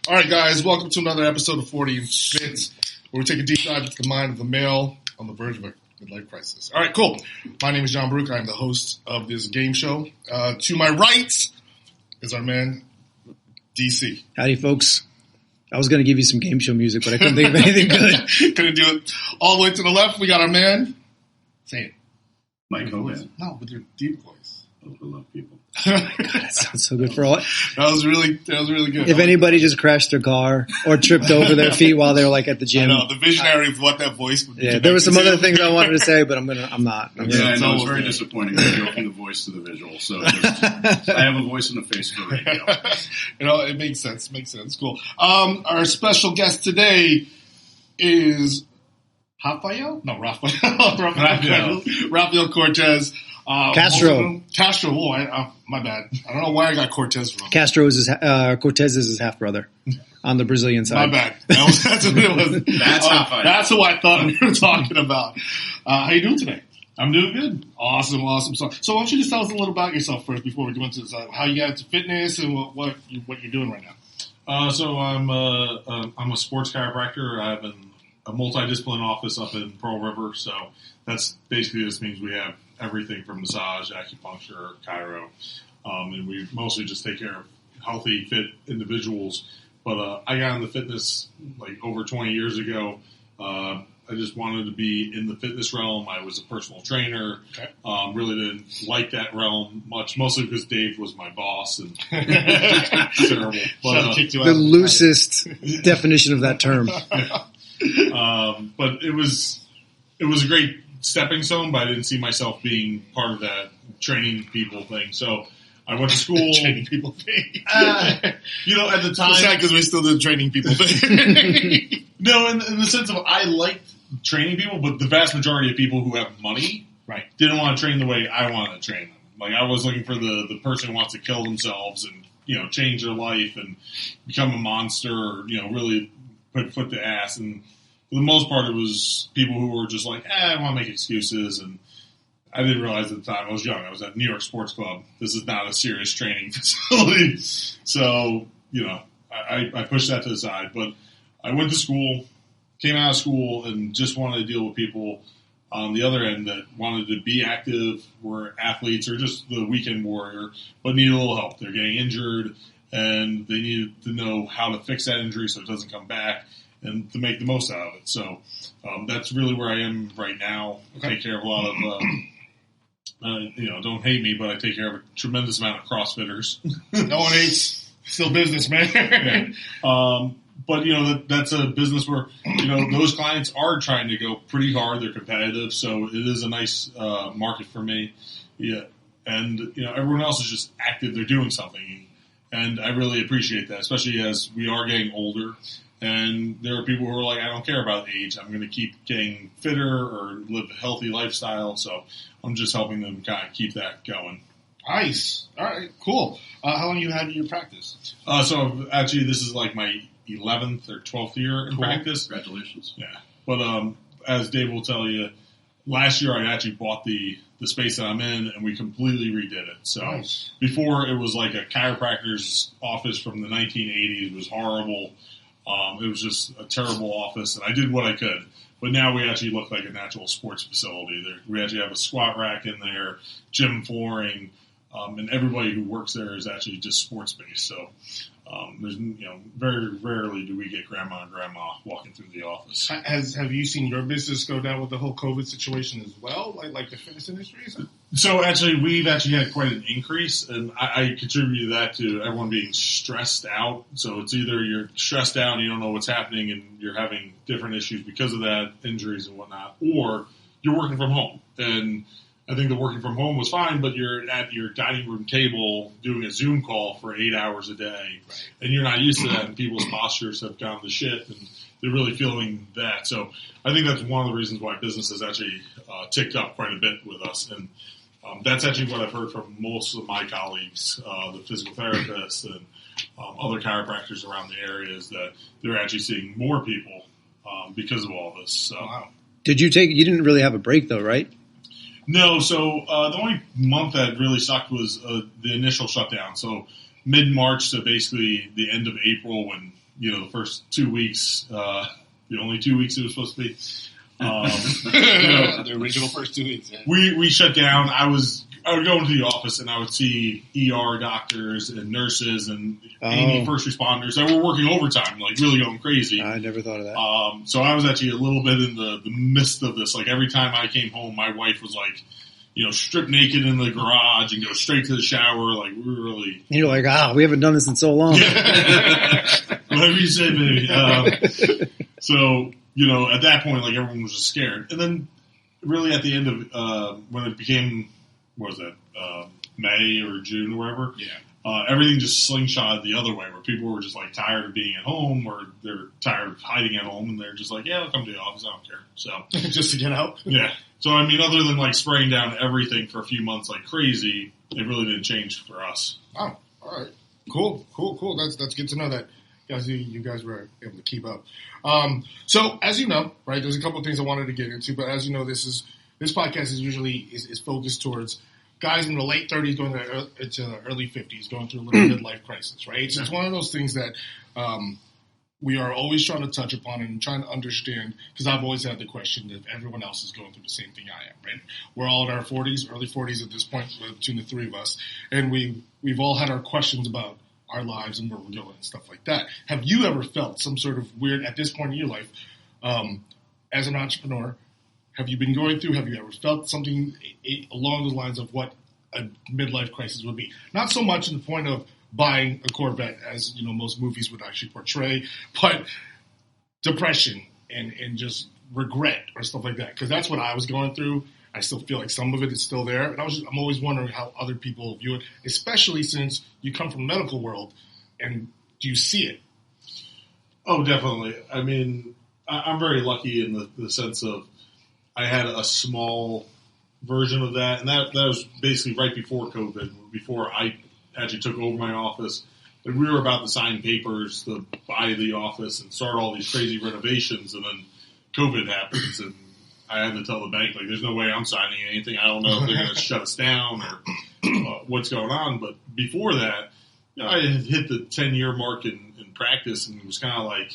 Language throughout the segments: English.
All right, guys, welcome to another episode of 40 and Fit, where we take a deep dive into the mind of the male on the verge of a midlife crisis. All right, cool. My name is John Baruch. I am the host of this game show. To my right is our man, DC. Howdy, folks. I was going to give you some game show music, but I couldn't think of anything good. Couldn't do it. All the way to the left, we got our man. Say it. Mike Hogan. No, with your deep voice. Those are love people. Oh my God, that sounds so good for all. That was really good. If anybody just crashed their car or tripped over their feet while they were like at the gym. I know, the visionary of what that voice would be. Yeah, there were some other things I wanted to say, but I'm not. I know, it's very disappointing to go from the voice to the visual. So I have a voice and a face for radio. It makes sense. Cool. Our special guest today is Raphael? No, Raphael Cortez. Castro. Oh, my bad. I don't know why I got Cortez wrong. Castro is Cortez is his half brother on the Brazilian side. My bad. That's what it was. That's who I thought we were talking about. How you doing today? I'm doing good. Awesome. So why don't you just tell us a little about yourself first before we go into this, how you got into fitness and what you're doing right now. So I'm a sports chiropractor. I have a multidiscipline office up in Pearl River. So that's basically just means we have everything from massage, acupuncture, chiro, and we mostly just take care of healthy, fit individuals. But I got into fitness like over 20 years ago. I just wanted to be in the fitness realm. I was a personal trainer. Okay. Really didn't like that realm much, mostly because Dave was my boss and terrible. But, the loosest definition of that term. But it was a great stepping stone, but I didn't see myself being part of that training people thing. So I went to school. Training people thing. At the time. It's sad because we still did training people thing. No, in the sense of I liked training people, but the vast majority of people who have money didn't want to train the way I wanted to train them. Like I was looking for the person who wants to kill themselves and, change their life and become a monster or, really put foot to ass. And for the most part, it was people who were just like, I want to make excuses. And I didn't realize at the time, I was young. I was at New York Sports Club. This is not a serious training facility. So, I pushed that to the side. But I went to school, came out of school, and just wanted to deal with people on the other end that wanted to be active, were athletes, or just the weekend warrior, but needed a little help. They're getting injured, and they needed to know how to fix that injury so it doesn't come back and to make the most out of it. So that's really where I am right now. I take care of a lot of, don't hate me, but I take care of a tremendous amount of CrossFitters. No one hates. Still business, man. Yeah. But, that's a business where, those clients are trying to go pretty hard. They're competitive. So it is a nice market for me. Yeah. And, everyone else is just active. They're doing something. And I really appreciate that, especially as we are getting older. And there are people who are like, I don't care about age. I'm going to keep getting fitter or live a healthy lifestyle. So I'm just helping them kind of keep that going. Nice. All right, cool. How long have you had in your practice? So actually, this is like my 11th or 12th year in practice. Congratulations. Yeah. But as Dave will tell you, last year I actually bought the space that I'm in, and we completely redid it. So nice. Before it was like a chiropractor's office from the 1980s. It was horrible. It was just a terrible office, and I did what I could. But now we actually look like a natural sports facility. We actually have a squat rack in there, gym flooring, and everybody who works there is actually just sports-based. So there's, very rarely do we get grandma and grandma walking through the office. Have you seen your business go down with the whole COVID situation as well, like the fitness industry? So actually, we've actually had quite an increase, and I contribute that to everyone being stressed out. So it's either you're stressed out and you don't know what's happening and you're having different issues because of that, injuries and whatnot, or you're working from home. And I think the working from home was fine, but you're at your dining room table doing a Zoom call for 8 hours a day, and you're not used to that, and people's postures have gone to shit, and they're really feeling that. So I think that's one of the reasons why business has actually ticked up quite a bit with us, and that's actually what I've heard from most of my colleagues, the physical therapists and other chiropractors around the area, is that they're actually seeing more people because of all this. So. Wow. You didn't really have a break though, right? No, so the only month that really sucked was the initial shutdown. So mid-March to basically the end of April when the first 2 weeks, the only 2 weeks it was supposed to be. The original first 2 weeks. Yeah. We shut down. I would go into the office and I would see ER doctors and nurses and 80 first responders that were working overtime, like really going crazy. I never thought of that. So I was actually a little bit in the midst of this. Like every time I came home, my wife was like, strip naked in the garage and go straight to the shower. Like we were really. And you're like, we haven't done this in so long. Whatever you say, baby. So. At that point, like everyone was just scared, and then really at the end of when it became, May or June or whatever, everything just slingshotted the other way, where people were just like tired of being at home, or they're tired of hiding at home, and they're just like, I'll come to the office, I don't care. So just to get out. Yeah. So I mean, other than like spraying down everything for a few months like crazy, it really didn't change for us. Oh, all right, cool. That's good to know that. You guys were able to keep up. So as you know, right, there's a couple of things I wanted to get into, but as you know, this podcast is usually focused towards guys in the late 30s going into the early 50s going through a little midlife crisis, right? So it's one of those things that we are always trying to touch upon and trying to understand, because I've always had the question that everyone else is going through the same thing I am, right? We're all in our 40s, early 40s at this point, between the three of us, and we've all had our questions about our lives and where we're going and stuff like that. Have you ever felt some sort of weird, at this point in your life, as an entrepreneur, have you been going through, have you ever felt something along the lines of what a midlife crisis would be? Not so much in the point of buying a Corvette, as most movies would actually portray, but depression and just regret or stuff like that. Because that's what I was going through. I still feel like some of it is still there. And I'm always wondering how other people view it, especially since you come from the medical world. And do you see it? Oh, definitely. I mean, I'm very lucky in the sense of I had a small version of that. And that was basically right before COVID, before I actually took over my office. And we were about to sign papers to buy the office and start all these crazy renovations. And then COVID happens, and I had to tell the bank, like, there's no way I'm signing anything. I don't know if they're going to shut us down or what's going on. But before that, I had hit the 10-year mark in practice, and it was kind of like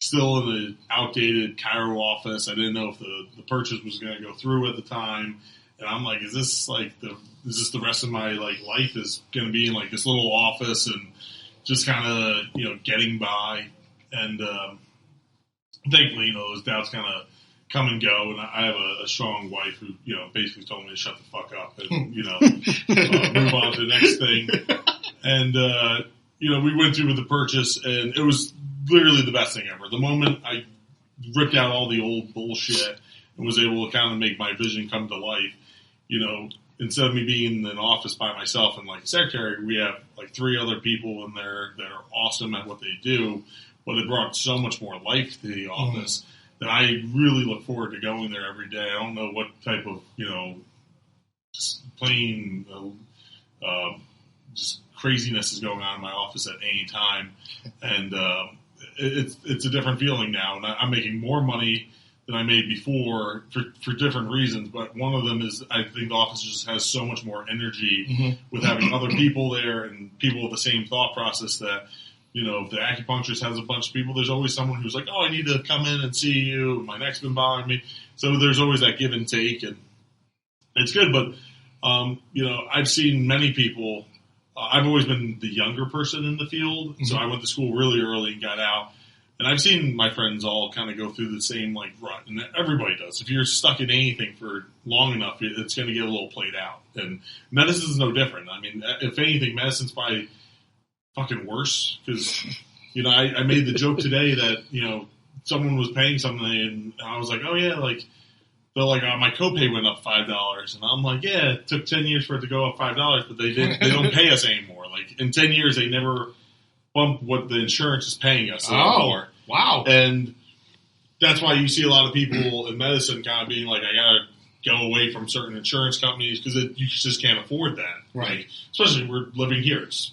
still in the outdated Chiro office. I didn't know if the purchase was going to go through at the time. And I'm like, is this the rest of my life is going to be in like this little office and just kind of, getting by. And thankfully, those doubts kind of come and go, and I have a strong wife who, basically told me to shut the fuck up and, move on to the next thing. And, we went through with the purchase, and it was literally the best thing ever. The moment I ripped out all the old bullshit and was able to kind of make my vision come to life, instead of me being in an office by myself and like secretary, we have like 3 other people in there that are awesome at what they do, but it brought so much more life to the office. That I really look forward to going there every day. I don't know what type of, just plain, just craziness is going on in my office at any time. And it's a different feeling now. And I'm making more money than I made before for different reasons. But one of them is I think the office just has so much more energy with having other people there and people with the same thought process that, if the acupuncturist has a bunch of people, there's always someone who's like, I need to come in and see you. My neck's been bothering me. So there's always that give and take, and it's good. But, I've seen many people. I've always been the younger person in the field. So I went to school really early and got out. And I've seen my friends all kind of go through the same rut, and everybody does. If you're stuck in anything for long enough, it's going to get a little played out. And medicine is no different. I mean, if anything, medicine's probably fucking worse, because I made the joke today that someone was paying something and I was like, oh yeah, like they're like, my copay went up $5, and I'm like, yeah, it took 10 years for it to go up $5, but they don't pay us anymore. Like in 10 years they never bump what the insurance is paying us anymore. Wow. And that's why you see a lot of people in medicine kind of being like, I gotta go away from certain insurance companies because you just can't afford that. Right. Like, especially we're living here. It's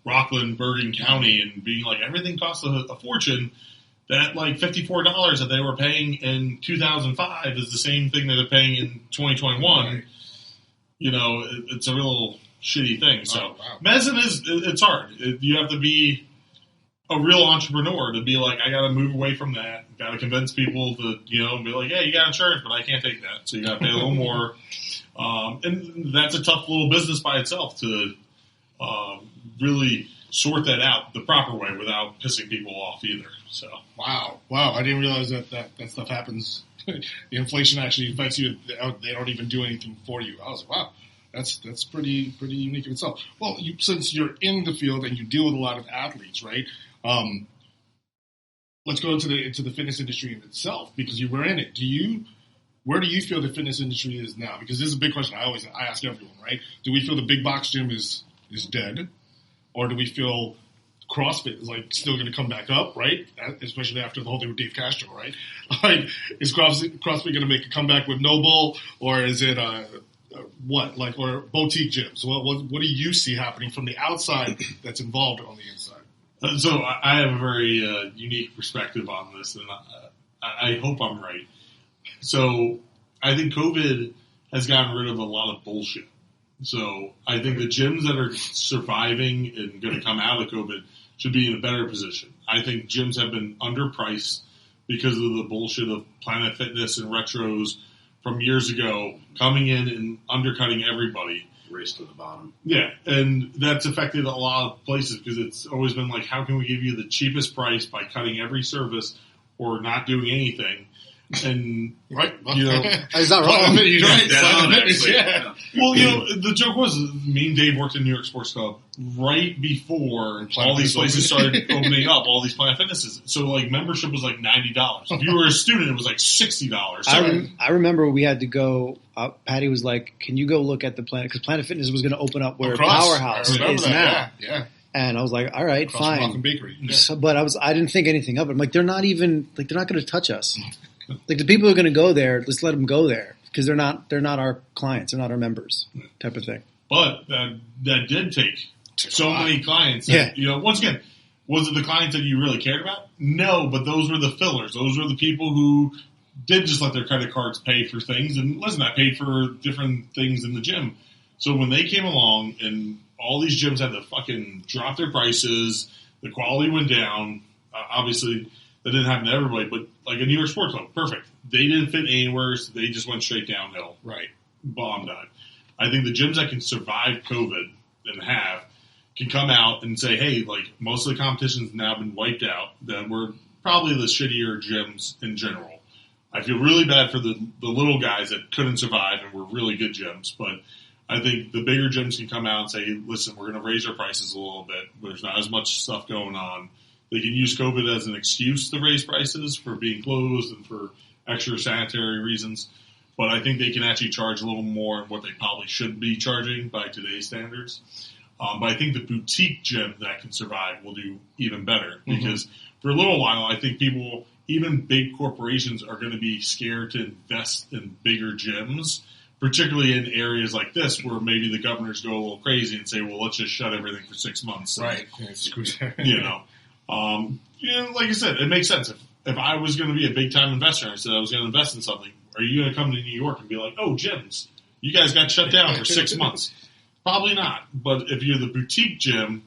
Rockland County, and being like everything costs a fortune. That like $54 that they were paying in 2005 is the same thing that they're paying in 2021. Right. It's a real shitty thing. So medicine it's hard. You have to be a real entrepreneur to be like, I got to move away from that. Got to convince people to, be like, hey, you got insurance, but I can't take that. So you got to pay a little more. And that's a tough little business by itself to really sort that out the proper way without pissing people off either. So wow, I didn't realize that stuff happens. The inflation actually affects you. They don't even do anything for you. I was like, wow, that's pretty unique in itself. Well, since you're in the field and you deal with a lot of athletes, right? Let's go into the fitness industry in itself because you were in it. Where do you feel the fitness industry is now? Because this is a big question. I ask everyone, right? Do we feel the big box gym is dead, or do we feel CrossFit is like still going to come back up, right? Especially after the whole thing with Dave Castro, right? Like, is CrossFit going to make a comeback with Noble, or is it or boutique gyms? What do you see happening from the outside that's involved on the inside? So I have a very unique perspective on this, and I hope I'm right. So I think COVID has gotten rid of a lot of bullshit. So I think the gyms that are surviving and going to come out of COVID should be in a better position. I think gyms have been underpriced because of the bullshit of Planet Fitness and retros from years ago coming in and undercutting everybody. Race to the bottom. Yeah, and that's affected a lot of places because it's always been like, how can we give you the cheapest price by cutting every service or not doing anything? And right, he's not wrong. He's right. Yeah. Well, the joke was me and Dave worked in New York Sports Club right before all these places started opening up. All these Planet Fitnesses. So like membership was like $90. If you were a student, it was like $60. So, I remember we had to go. Patty was like, "Can you go look at the Planet?" Because Planet Fitness was going to open up where Powerhouse is now. Yeah. And I was like, "All right, across fine." Rockland Bakery. Yeah. So, but I didn't think anything of it. I'm like, they're not going to touch us. Like the people who are going to go there, let's let them go there because they're not our clients, they're not our members, type of thing. But that did take so many clients. That, once again, was it the clients that you really cared about? No, but those were the fillers. Those were the people who did just let their credit cards pay for things. And listen, I paid for different things in the gym. So when they came along and all these gyms had to fucking drop their prices, the quality went down. Obviously, that didn't happen to everybody, but like a New York Sports Club, perfect. They didn't fit anywhere, so they just went straight downhill. Right. Bomb died. I think the gyms that can survive COVID and can come out and say, hey, like most of the competition's now been wiped out, that we're probably the shittier gyms in general. I feel really bad for the little guys that couldn't survive and were really good gyms, but I think the bigger gyms can come out and say, listen, we're going to raise our prices a little bit. There's not as much stuff going on. They can use COVID as an excuse to raise prices for being closed and for extra sanitary reasons. But I think they can actually charge a little more than what they probably should be charging by today's standards. But I think the boutique gym that can survive will do even better because for a little while, I think people, even big corporations, are going to be scared to invest in bigger gyms, particularly in areas like this where maybe the governors go a little crazy and say, well, let's just shut everything for 6 months. Right. Like I said, it makes sense. If I was going to be a big-time investor and I said I was going to invest in something, are you going to come to New York and be like, oh, gyms, you guys got shut down for 6 months? Probably not. But if you're the boutique gym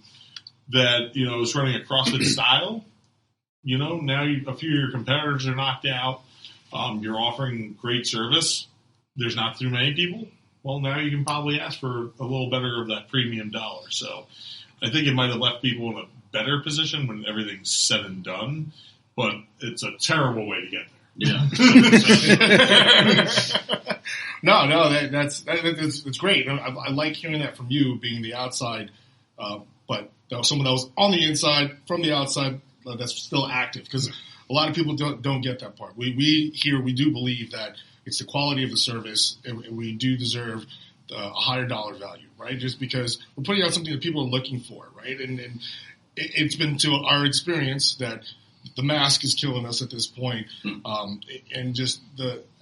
that, is running a CrossFit style, now a few of your competitors are knocked out, you're offering great service, there's not too many people, well, now you can probably ask for a little better of that premium dollar. So I think it might have left people in a better position when everything's said and done, but it's a terrible way to get there. Yeah. No, that's great. I like hearing that from you, being the outside, but someone that was on the inside, from the outside, that's still active. Because a lot of people don't get that part. We do believe that it's the quality of the service, and we do deserve a higher dollar value, right? Just because we're putting out something that people are looking for, right? And it's been to our experience that the mask is killing us at this point, and just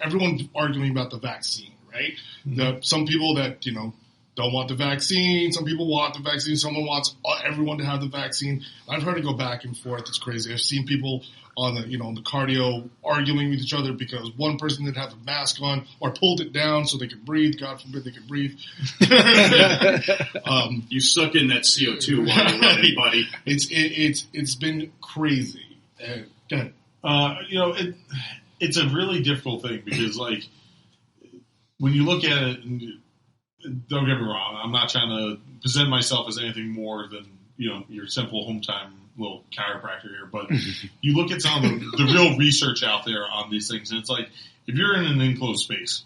everyone arguing about the vaccine, right? Some people that don't want the vaccine. Some people want the vaccine. Someone wants everyone to have the vaccine. I've heard it go back and forth. It's crazy. I've seen people on the, on the cardio arguing with each other because one person didn't have a mask on or pulled it down so they could breathe. God forbid they could breathe. You suck in that CO2 while you're running, buddy. It's been crazy. Go ahead. It's a really difficult thing because, like, when you look at it, and don't get me wrong, I'm not trying to present myself as anything more than, your simple hometime little chiropractor here, but you look at some of the real research out there on these things, and it's like, if you're in an enclosed space,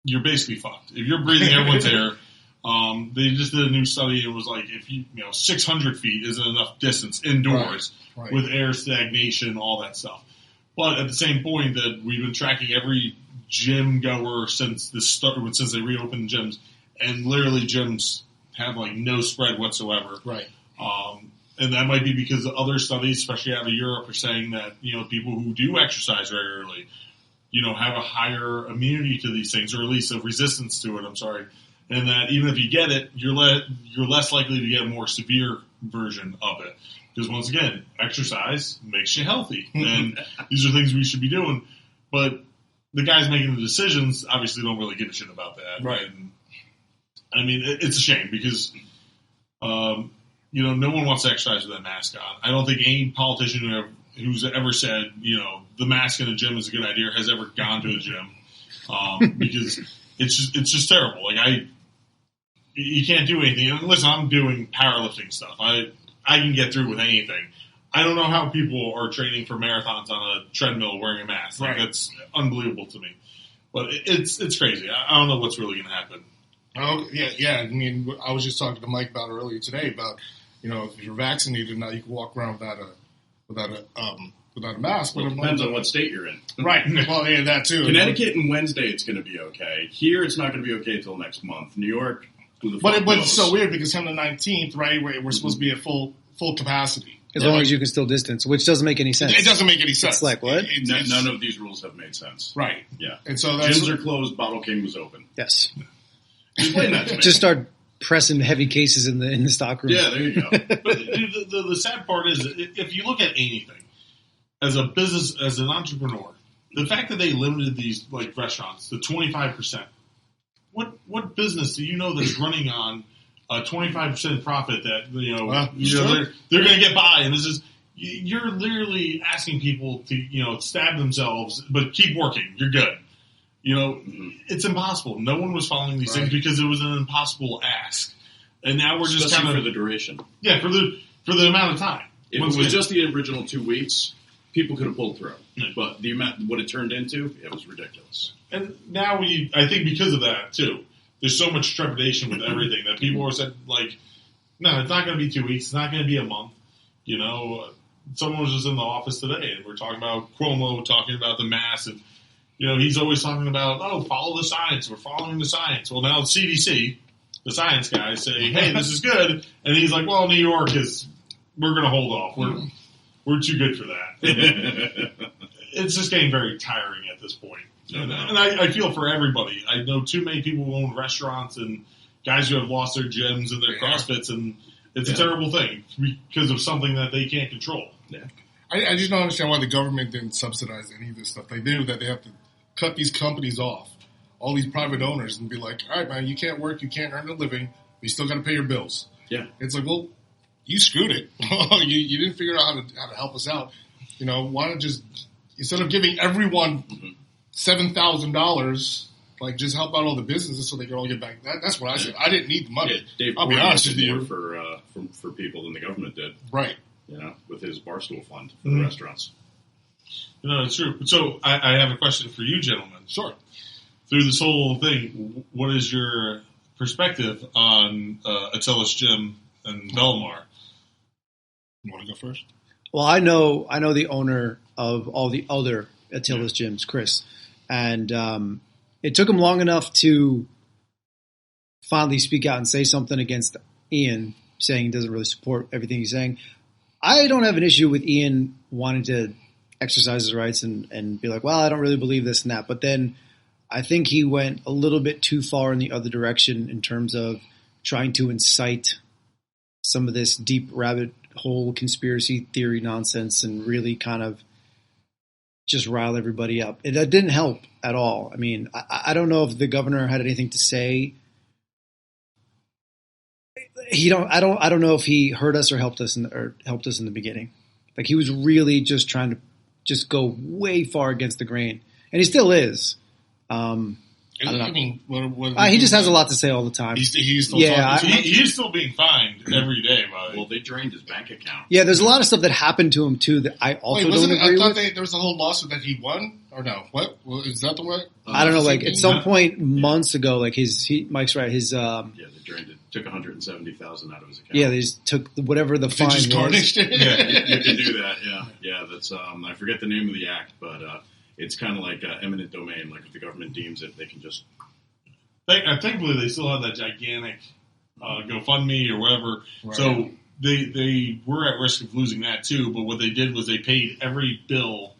you're basically fucked. If you're breathing everyone's air, they just did a new study, and it was like, if 600 feet isn't enough distance indoors right. with air stagnation, all that stuff. But at the same point that we've been tracking every gym goer since they reopened gyms, and literally gyms have like no spread whatsoever. Right. And that might be because other studies, especially out of Europe, are saying that, people who do exercise regularly, have a higher immunity to these things, or at least a resistance to it, I'm sorry. And that even if you get it, you're less likely to get a more severe version of it. Because once again, exercise makes you healthy. And these are things we should be doing. But the guys making the decisions obviously don't really give a shit about that. Right. And, I mean, it's a shame because, no one wants to exercise with that mask on. I don't think any politician who's ever said, the mask in a gym is a good idea has ever gone to a gym. Because it's just terrible. Like, you can't do anything. And listen, I'm doing powerlifting stuff. I can get through with anything. I don't know how people are training for marathons on a treadmill wearing a mask. Like, that's unbelievable to me. But it's crazy. I don't know what's really going to happen. Oh, yeah. I mean, I was just talking to Mike about it earlier today about, if you're vaccinated now, you can walk around without a mask. Well, it depends on what state you're in. Right. Well, yeah, that too. Connecticut and Wednesday, it's going to be okay. Here, it's not going to be okay until next month. New York, but it's so weird because on the 19th, right, we're supposed to be at full capacity. As long as you can still distance, which doesn't make any sense. It doesn't make any sense. It's like, what? None of these rules have made sense. Right. Yeah. And so gyms are closed, Bottle King was open. Yes. Explain that to me. Just start pressing heavy cases in the stock room. Yeah, there you go. But the sad part is, if you look at anything, as a business, as an entrepreneur, the fact that they limited these like restaurants to 25%, what business do you know that's running on a 25% profit that they're going to get by? And this is, you're literally asking people to stab themselves, but keep working. You're good. It's impossible. No one was following these things because it was an impossible ask. And now we're just kind of for the duration. Yeah, for the amount of time. If it was just the original 2 weeks, people could have pulled through. But the amount, what it turned into, it was ridiculous. And now I think because of that too, there's so much trepidation with everything that people are said like, no, it's not going to be 2 weeks. It's not going to be a month. Someone was just in the office today and we're talking about Cuomo talking about the mask and, he's always talking about, follow the science. We're following the science. Well, now the CDC, the science guys say, hey, this is good. And he's like, well, New York we're going to hold off. We're too good for that. It's just getting very tiring at this point. And I feel for everybody. I know too many people who own restaurants and guys who have lost their gyms and their CrossFits, and it's a terrible thing because of something that they can't control. Yeah. I just don't understand why the government didn't subsidize any of this stuff. They knew that they have to cut these companies off, all these private owners, and be like, all right, man, you can't work, you can't earn a living, but you still got to pay your bills. Yeah. It's like, well, you screwed it. you didn't figure out how to help us out. Why not just, instead of giving everyone $7,000, like just help out all the businesses so they can all get back. That's what I said. I didn't need the money. Yeah, I'll be honest with you. More for people than the government did. Right. With his Barstool Fund for the restaurants. No, it's true. So I have a question for you, gentlemen. Sure. Through this whole thing, what is your perspective on Attila's Gym and Belmar? You want to go first? Well, I know the owner of all the other Attila's gyms, Chris, and it took him long enough to finally speak out and say something against Ian, saying he doesn't really support everything he's saying. I don't have an issue with Ian wanting to exercise his rights and be like, well, I don't really believe this and that. But then I think he went a little bit too far in the other direction in terms of trying to incite some of this deep rabbit hole conspiracy theory nonsense and really kind of just rile everybody up. That didn't help at all. I mean, I don't know if the governor had anything to say. I don't know if he hurt us or helped us in the beginning. Like, he was really just trying to just go way far against the grain, and he still is. I don't know. I mean, he just has a lot to say all the time. He's still talking. He's still being fined every day. Well, they drained his bank account. Yeah, there's a lot of stuff that happened to him too that I also don't agree with. There was a whole lawsuit that he won, or no? What? Well, is that the way? I don't know. Like, at some point months ago, like Mike's right. His they drained it. Took $170,000 out of his account. Yeah, they just took whatever the fine was. Garnished it. Yeah, you can do that. Yeah. That's I forget the name of the act, but it's kind of like eminent domain. Like, if the government deems it, they can just. Thankfully, they still have that gigantic GoFundMe or whatever. Right. So they were at risk of losing that too. But what they did was they paid every bill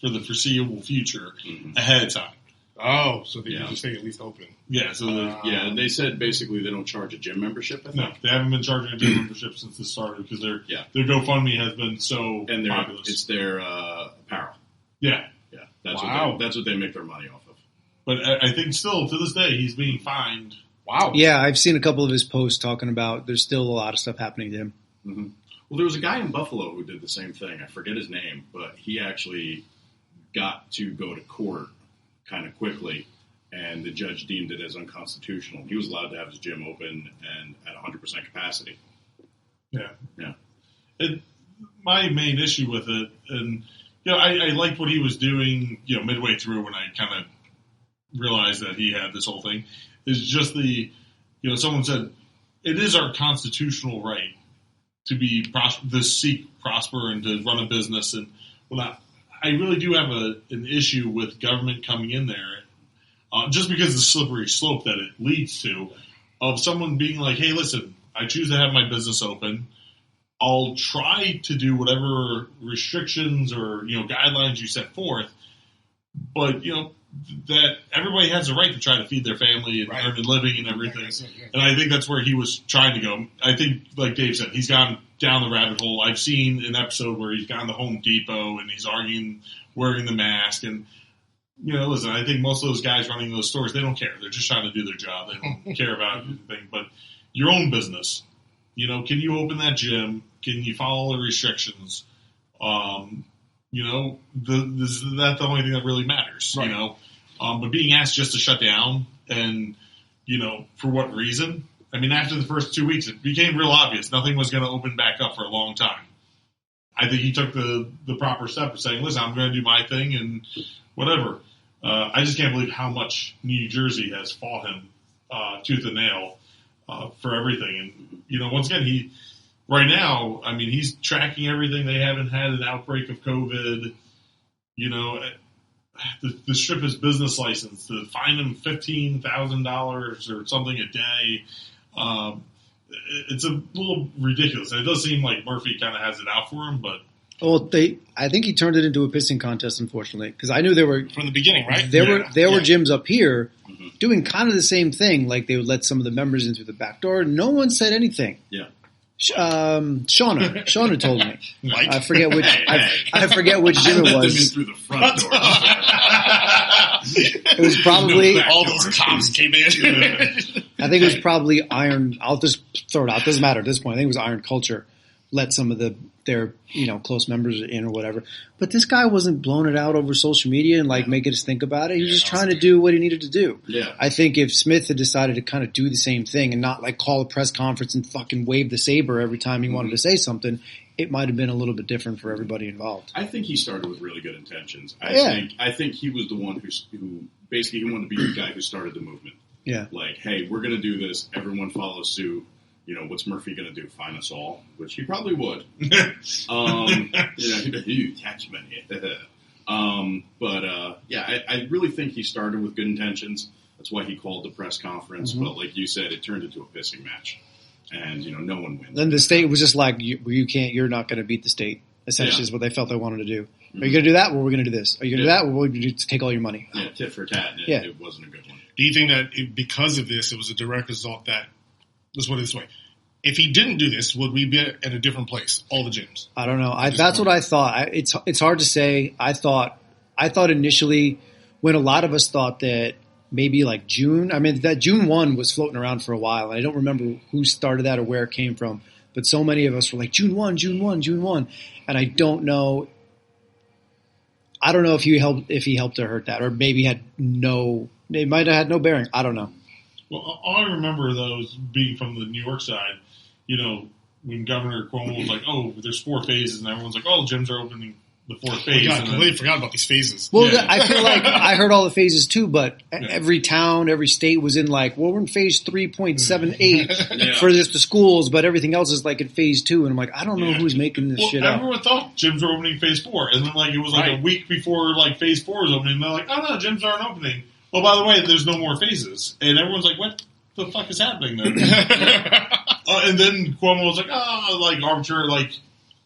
for the foreseeable future ahead of time. Oh, so they can just stay at least open. Yeah. So and they said basically they don't charge a gym membership. I think. No, they haven't been charging a gym membership since this started because their GoFundMe has been so populous. It's their apparel. Yeah. That's what they make their money off of. But I think still to this day he's being fined. Wow. Yeah, I've seen a couple of his posts talking about there's still a lot of stuff happening to him. Mm-hmm. Well, there was a guy in Buffalo who did the same thing. I forget his name, but he actually got to go to court kind of quickly, and the judge deemed it as unconstitutional. He was allowed to have his gym open and at 100% capacity. Yeah. Yeah. My main issue with it, and I liked what he was doing, midway through when I kind of realized that he had this whole thing, is just someone said, it is our constitutional right to seek prosper and to run a business. And I really do have an issue with government coming in there, just because of the slippery slope that it leads to, of someone being like, hey, listen, I choose to have my business open. I'll try to do whatever restrictions or guidelines you set forth, but that everybody has a right to try to feed their family and earn a living and everything. And I think that's where he was trying to go. I think, like Dave said, he's gone down the rabbit hole. I've seen an episode where he's gone to Home Depot and he's arguing, wearing the mask. And, listen, I think most of those guys running those stores, they don't care. They're just trying to do their job. They don't care about anything. But your own business, can you open that gym? Can you follow the restrictions? That's the only thing that really matters, right. But being asked just to shut down and, for what reason? I mean, after the first 2 weeks, it became real obvious. Nothing was going to open back up for a long time. I think he took the proper step of saying, listen, I'm going to do my thing and whatever. I just can't believe how much New Jersey has fought him tooth and nail for everything. And, once again, right now, I mean, he's tracking everything. They haven't had an outbreak of COVID. To strip his business license, to fine him $15,000 or something a day. It's a little ridiculous. And it does seem like Murphy kind of has it out for him, but. Well, I think he turned it into a pissing contest, unfortunately, because I knew there were from the beginning, right? There were gyms up here doing kind of the same thing. Like, they would let some of the members in through the back door. No one said anything. Yeah. Shauna told me. Mike? I forget which. I forget which gym it was. Through the front door. It was probably all those cops came in. I think it was probably Iron. I'll just throw it out. Doesn't matter at this point. I think it was Iron Culture. Let some of their close members in or whatever. But this guy wasn't blowing it out over social media and making us think about it. He was just trying to do what he needed to do. Yeah. I think if Smith had decided to kind of do the same thing and not call a press conference and fucking wave the saber every time he wanted to say something, it might have been a little bit different for everybody involved. I think he started with really good intentions. I think he was the one who basically he wanted to be the guy who started the movement. Yeah. Like, hey, we're going to do this. Everyone follows suit. What's Murphy going to do? Fine us all? Which he probably would. He'd be tax money. I really think he started with good intentions. That's why he called the press conference. Mm-hmm. But like you said, it turned into a pissing match. And, no one wins. Then the state was just like, you can't, you're not going to beat the state. essentially is what they felt they wanted to do. Are you going to do that? Well, we're going to do this. Are you going to do that? Well, we're going to take all your money. Yeah, tit for tat. It wasn't a good one. Do you think that because of this, it was a direct result that, let's put it this way, if he didn't do this, would we be at a different place, all the gyms? I don't know. That's what I thought. It's hard to say. I thought initially when a lot of us thought that maybe like June, I mean, that June 1 was floating around for a while. And I don't remember who started that or where it came from. But so many of us were like, June 1, June 1, June 1. And I don't know if he helped or hurt that, or maybe they might have had no bearing. I don't know. Well, all I remember, though, is being from the New York side, when Governor Cuomo was like, oh, there's 4 phases, and everyone's like, oh, gyms are opening the 4th phase. I completely forgot about these phases. Well, I feel like I heard all the phases too, but every town, every state was in like, well, we're in phase 3.78 for just the schools, but everything else is like in phase 2. And I'm like, I don't know who's making this shit up. Everyone thought gyms were opening phase 4. And then it was a week before phase 4 was opening. And they're like, oh no, gyms aren't opening. Well, by the way, there's no more phases. And everyone's like, what the fuck is happening then? And then Cuomo was like, arbitrary,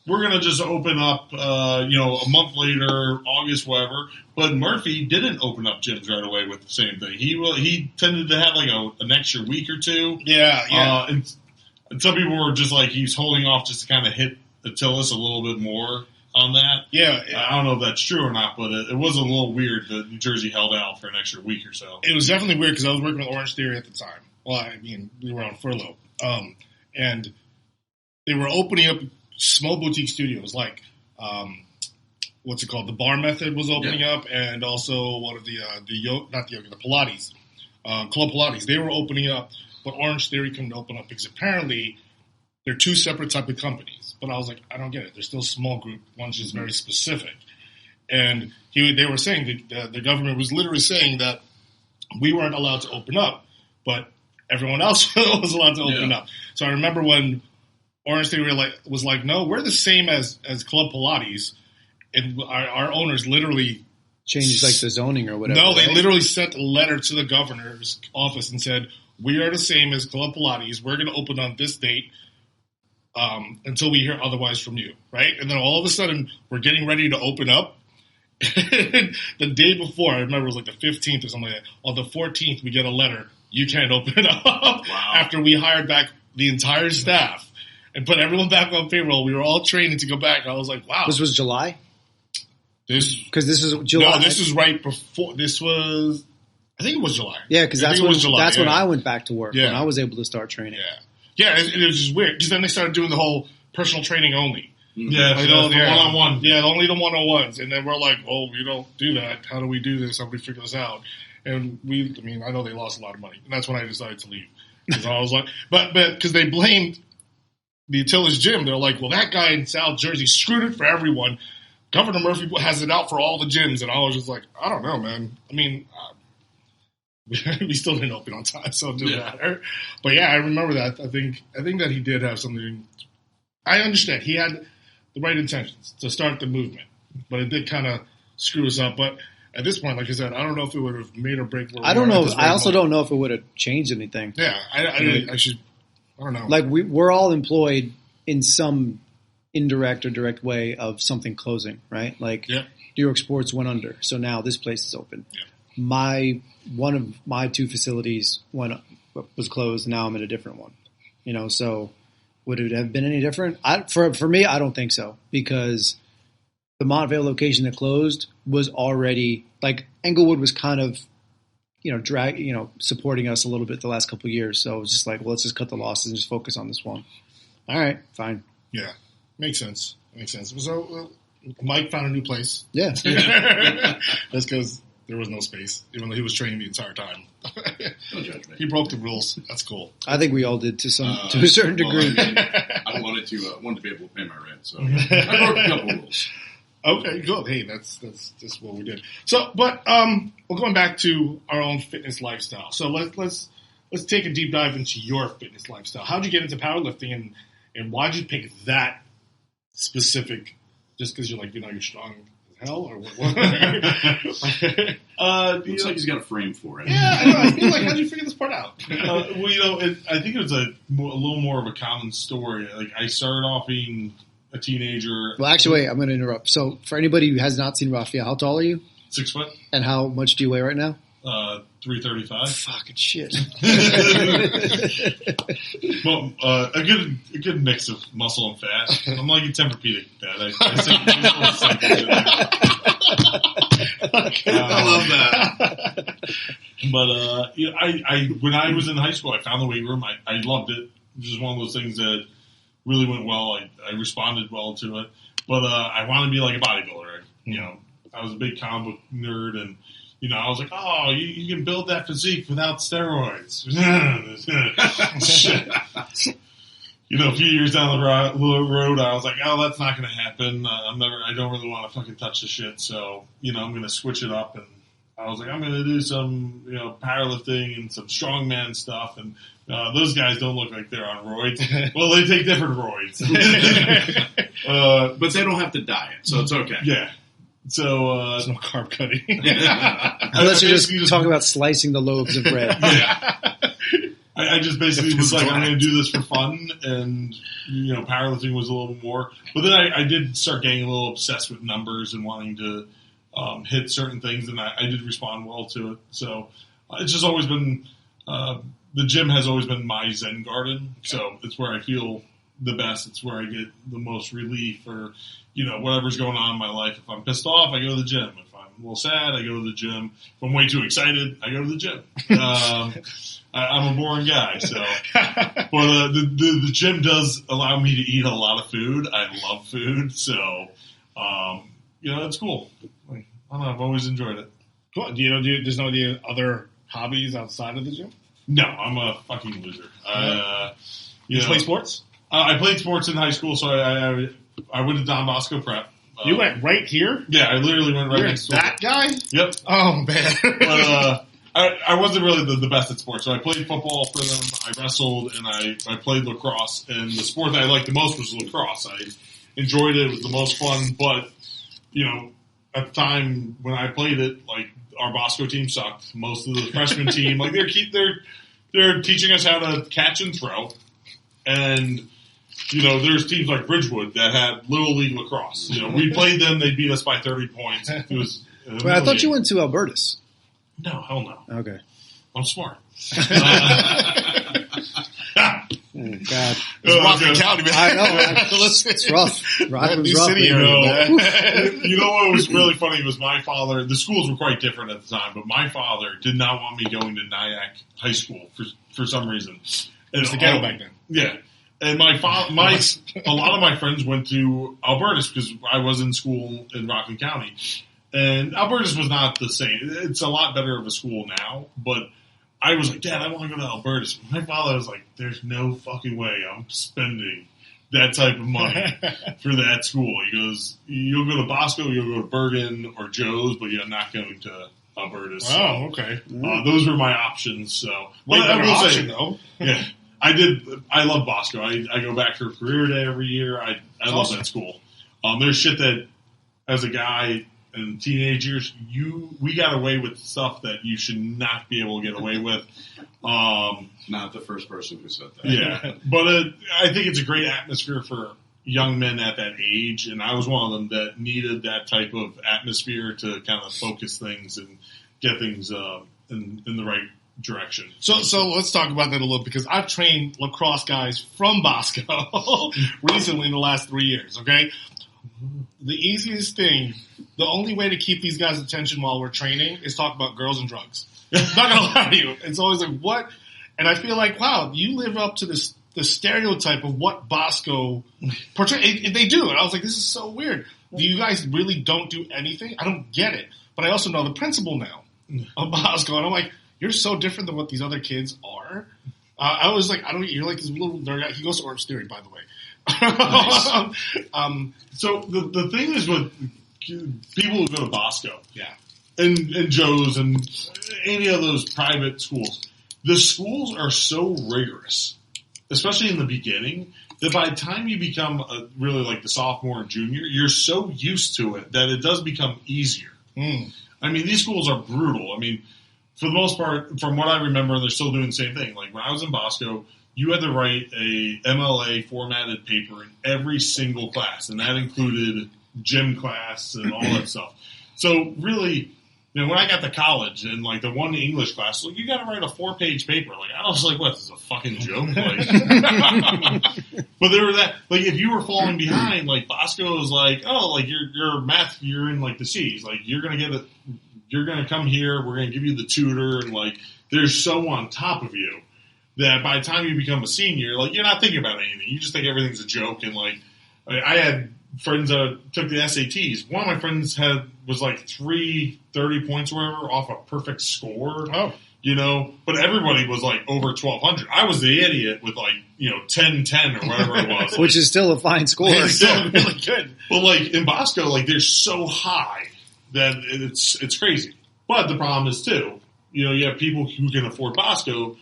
we're going to just open up, a month later, August, whatever. But Murphy didn't open up gyms right away with the same thing. He tended to have an extra week or 2. Yeah. And some people were just he's holding off just to kind of hit Attilas a little bit more on that. Yeah. I don't know if that's true or not, but it was a little weird that New Jersey held out for an extra week or so. It was definitely weird because I was working with Orange Theory at the time. Well, I mean, we were on furlough. And they were opening up small boutique studios what's it called? The Bar Method was opening up, and also one of the Pilates, Club Pilates. They were opening up, but Orange Theory couldn't open up because apparently they're 2 separate type of companies. But I was like, I don't get it. They're still a small group. One's just very specific. And they were saying, the government was literally saying that we weren't allowed to open up, but everyone else was allowed to open up. So I remember when Orange Theory was like, no, we're the same as Club Pilates, and our owners literally changed the zoning or whatever. No, they literally sent a letter to the governor's office and said, we are the same as Club Pilates. We're going to open on this date until we hear otherwise from you, right? And then all of a sudden, we're getting ready to open up. The day before, I remember it was the 15th or something like that. On the 14th, we get a letter. You can't open up. Wow. After we hired back the entire staff and put everyone back on payroll. We were all training to go back. I was like, wow. This was July? Because this is July. No, this is right before. This was, I think it was July. Yeah, because that's when I went back to work. Yeah. When I was able to start training. Yeah, it was just weird. Because then they started doing the whole personal training only. Yeah, the one-on-one. Yeah, only the one-on-ones. And then we're like, oh, we don't do that. How do we do this? How do we figure this out? And I know they lost a lot of money. And that's when I decided to leave. Because I was like, but because they blamed the Attilas gym. They're like, well, that guy in South Jersey screwed it for everyone. Governor Murphy has it out for all the gyms. And I was just like, I don't know, man. I mean, we still didn't open on time, so it didn't matter. But yeah, I remember that. I think that he did have something. I understand. He had the right intentions to start the movement, but it did kind of screw us up. But at this point, like I said, I don't know if it would have made or break. I don't know. I also don't know if it would have changed anything. Yeah, I don't know. Like we're all employed in some indirect or direct way of something closing, right? Like New York Sports went under, so now this place is open. Yeah. One of my 2 facilities was closed. Now I'm in a different one. So would it have been any different? For me, I don't think so, because the Montvale location that closed was already Englewood was kind of supporting us a little bit the last couple of years. So it was just like, well, let's just cut the losses and just focus on this one. All right, fine. Yeah, makes sense. So Mike found a new place. Yeah. That's because there was no space, even though he was training the entire time. No judgment. He broke the rules. That's cool. I think we all did to a certain degree. I wanted to be able to pay my rent, so I broke a couple rules. Okay, good. Hey, that's just what we did. So, but we're going back to our own fitness lifestyle. So let's take a deep dive into your fitness lifestyle. How'd you get into powerlifting, and why'd you pick that specific? Just because you're strong as hell, or what? Looks like he's got a frame for it. Yeah, I feel like, how'd you figure this part out? I think it was a little more of a common story. Like, I started off being a teenager. Well, actually, wait, I'm going to interrupt. So, for anybody who has not seen Raphael, how tall are you? 6 foot, And how much do you weigh right now? 335. Fucking shit. Well, a good mix of muscle and fat. I'm like a Tempur-Pedic dad. I love that. But I when I was in high school, I found the weight room. I loved it. It was just one of those things that really went well. I responded well to it. But I wanted to be like a bodybuilder. You know, I was a big comic book nerd, and you know, I was like, oh, you can build that physique without steroids. You know, a few years down the road, I was like, oh, that's not going to happen. I don't really want to fucking touch the shit. So, you know, I'm going to switch it up. And I was like, I'm going to do some, you know, powerlifting and some strongman stuff. And those guys don't look like they're on roids. Well, they take different roids. But they don't have to diet, so it's okay. Yeah. So, There's no carb cutting. Unless you're just talking about slicing the loaves of bread. Yeah. I just basically was like, I'm going to do this for fun, and, you know, powerlifting was a little more. But then I did start getting a little obsessed with numbers and wanting to hit certain things, and I did respond well to it. So it's just always been, the gym has always been my Zen garden, so it's where I feel the best. It's where I get the most relief, or, you know, whatever's going on in my life. If I'm pissed off, I go to the gym. If I'm a little sad, I go to the gym. If I'm way too excited, I go to the gym. I'm a boring guy, so. But the gym does allow me to eat a lot of food. I love food, so, you know, it's cool. Like, I don't know, I've always enjoyed it. Cool. There's no other hobbies outside of the gym? No, I'm a fucking loser. You play sports? I played sports in high school, so I went to Don Bosco Prep. You went right here? Yeah, I literally went right next to that guy? Yep. Oh, man. But I wasn't really the best at sports. So I played football for them, I wrestled, and I played lacrosse. And the sport that I liked the most was lacrosse. I enjoyed it. It was the most fun. But, you know, at the time when I played it, like, our Bosco team sucked. Most of the freshman team, like, they're teaching us how to catch and throw. And, you know, there's teams like Bridgewood that had Little League lacrosse. You know, we played them, they beat us by 30 points. It was Well, I thought you went to Albertus. No, hell no. Okay. I'm smart. Oh, God. It's Rockland County, man. I know. It's rough. Rockland's rough. City, you know what was really funny was my father, the schools were quite different at the time, but my father did not want me going to Nyack High School for some reason. It was the ghetto back then. Yeah. And a lot of my friends went to Albertus because I was in school in Rockland County. And Albertus was not the same. It's a lot better of a school now, but I was like, Dad, I want to go to Albertus. My father was like, there's no fucking way I'm spending that type of money for that school. He goes, you'll go to Bosco, you'll go to Bergen or Joe's, but you're not going to Albertus. Oh, okay. Those were my options. So, Way better option, though. Yeah. I love Bosco. I go back for career day every year. I love that school. There's shit that, as a guy in teenage years, we got away with stuff that you should not be able to get away with. Not the first person who said that. Yeah. But I think it's a great atmosphere for young men at that age, and I was one of them that needed that type of atmosphere to kind of focus things and get things in the right direction. So let's talk about that a little, because I've trained lacrosse guys from Bosco recently in the last 3 years, okay? The easiest thing, the only way to keep these guys' attention while we're training is talk about girls and drugs. I'm not going to lie to you. It's always like, what? And I feel like, wow, you live up to the stereotype of what Bosco portrays. They do. And I was like, this is so weird. You guys really don't do anything? I don't get it. But I also know the principal now of Bosco. And I'm like, you're so different than what these other kids are. I was like, you're like this little nerd guy. He goes to Orange Theory, by the way. Nice. So the thing is with people who go to Bosco, yeah, and Joe's and any of those private schools, the schools are so rigorous, especially in the beginning, that by the time you become really like the sophomore and junior, you're so used to it that it does become easier. I mean, these schools are brutal. I mean, for the most part, from what I remember, they're still doing the same thing. Like when I was in Bosco, you had to write a MLA formatted paper in every single class, and that included gym class and all that stuff. So really, when I got to college and like the one English class, like you got to write a 4-page paper. Like I was like, "What? This is a fucking joke." Like, but there were that. Like if you were falling behind, like Bosco was like, "Oh, like your math, you're in like the C's. Like you're gonna get it. You're gonna come here. We're gonna give you the tutor, and like they're so on top of you that by the time you become a senior, like you're not thinking about anything. You just think everything's a joke. And like I had friends that took the SATs. One of my friends was like 330 points or whatever off a perfect score. Oh. But everybody was like over 1,200. I was the idiot with like, 1010 or whatever it was. Which is still a fine score. It's still really good. But like in Bosco, like they're so high that it's crazy. But the problem is too, you have people who can afford Bosco,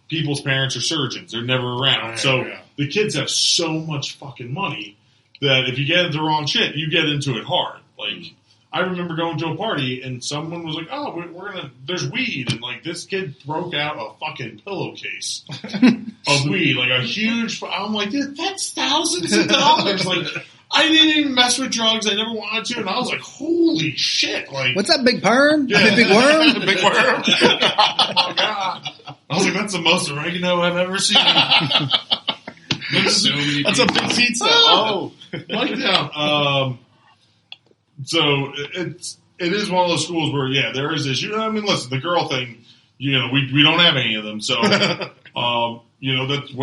people's parents are surgeons. They're never around. So the kids have so much fucking money that if you get into the wrong shit, you get into it hard. Like, I remember going to a party and someone was like, "Oh, there's weed," and like this kid broke out a fucking pillowcase of weed, like a huge. I'm like, "Dude, that's thousands of dollars." Like, I didn't even mess with drugs. I never wanted to, and I was like, "Holy shit!" Like, what's that, big perm? Yeah. Big worm? Big worm. Oh my god! I was like, "That's the most oregano I've ever seen." That's a big pizza. Oh, like that. So it is one of those schools where there is issue. I mean, listen, the girl thing, we don't have any of them. So that's what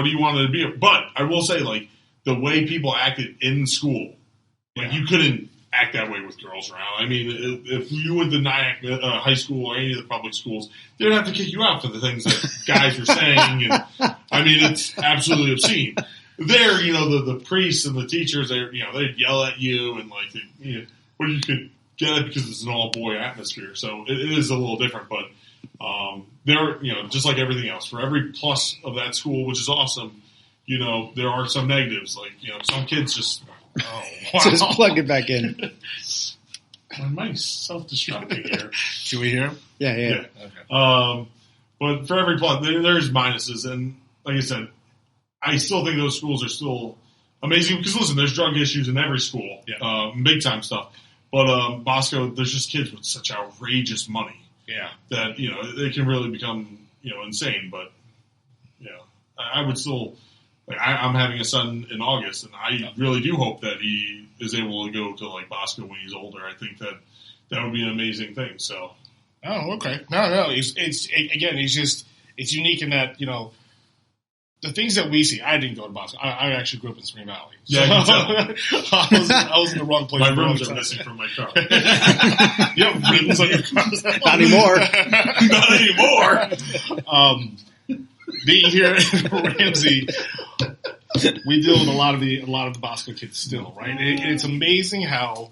do you want it to be? But I will say, like the way people acted in school, like you couldn't act that way with girls around. I mean, if you went to Nyack High School or any of the public schools, they'd have to kick you out for the things that guys were saying. And I mean, it's absolutely obscene. There, the priests and the teachers, they'd yell at you and like, but you could get it because it's an all boy atmosphere. So it is a little different, but there, just like everything else, for every plus of that school, which is awesome, there are some negatives. Like, some kids just, oh, wow. Just plug it back in. My mic's self-destructing here. Can we hear him? Yeah. Okay. But for every plus, there's minuses, and like I said, I still think those schools are still amazing because listen, there's drug issues in every school, big time stuff. But Bosco, there's just kids with such outrageous money, that they can really become insane. But I would still, like, I'm having a son in August, and I really do hope that he is able to go to like Bosco when he's older. I think that would be an amazing thing. So, oh, okay, no, it's unique in that the things that we see. I didn't go to Bosco. I actually grew up in Spring Valley. So yeah, I can tell. I was in the wrong place. My rooms are missing from my car. Yep, rims on your car. Not anymore. Not anymore. Being here in Ramsey, we deal with a lot of the Bosco kids still, right? And it's amazing how,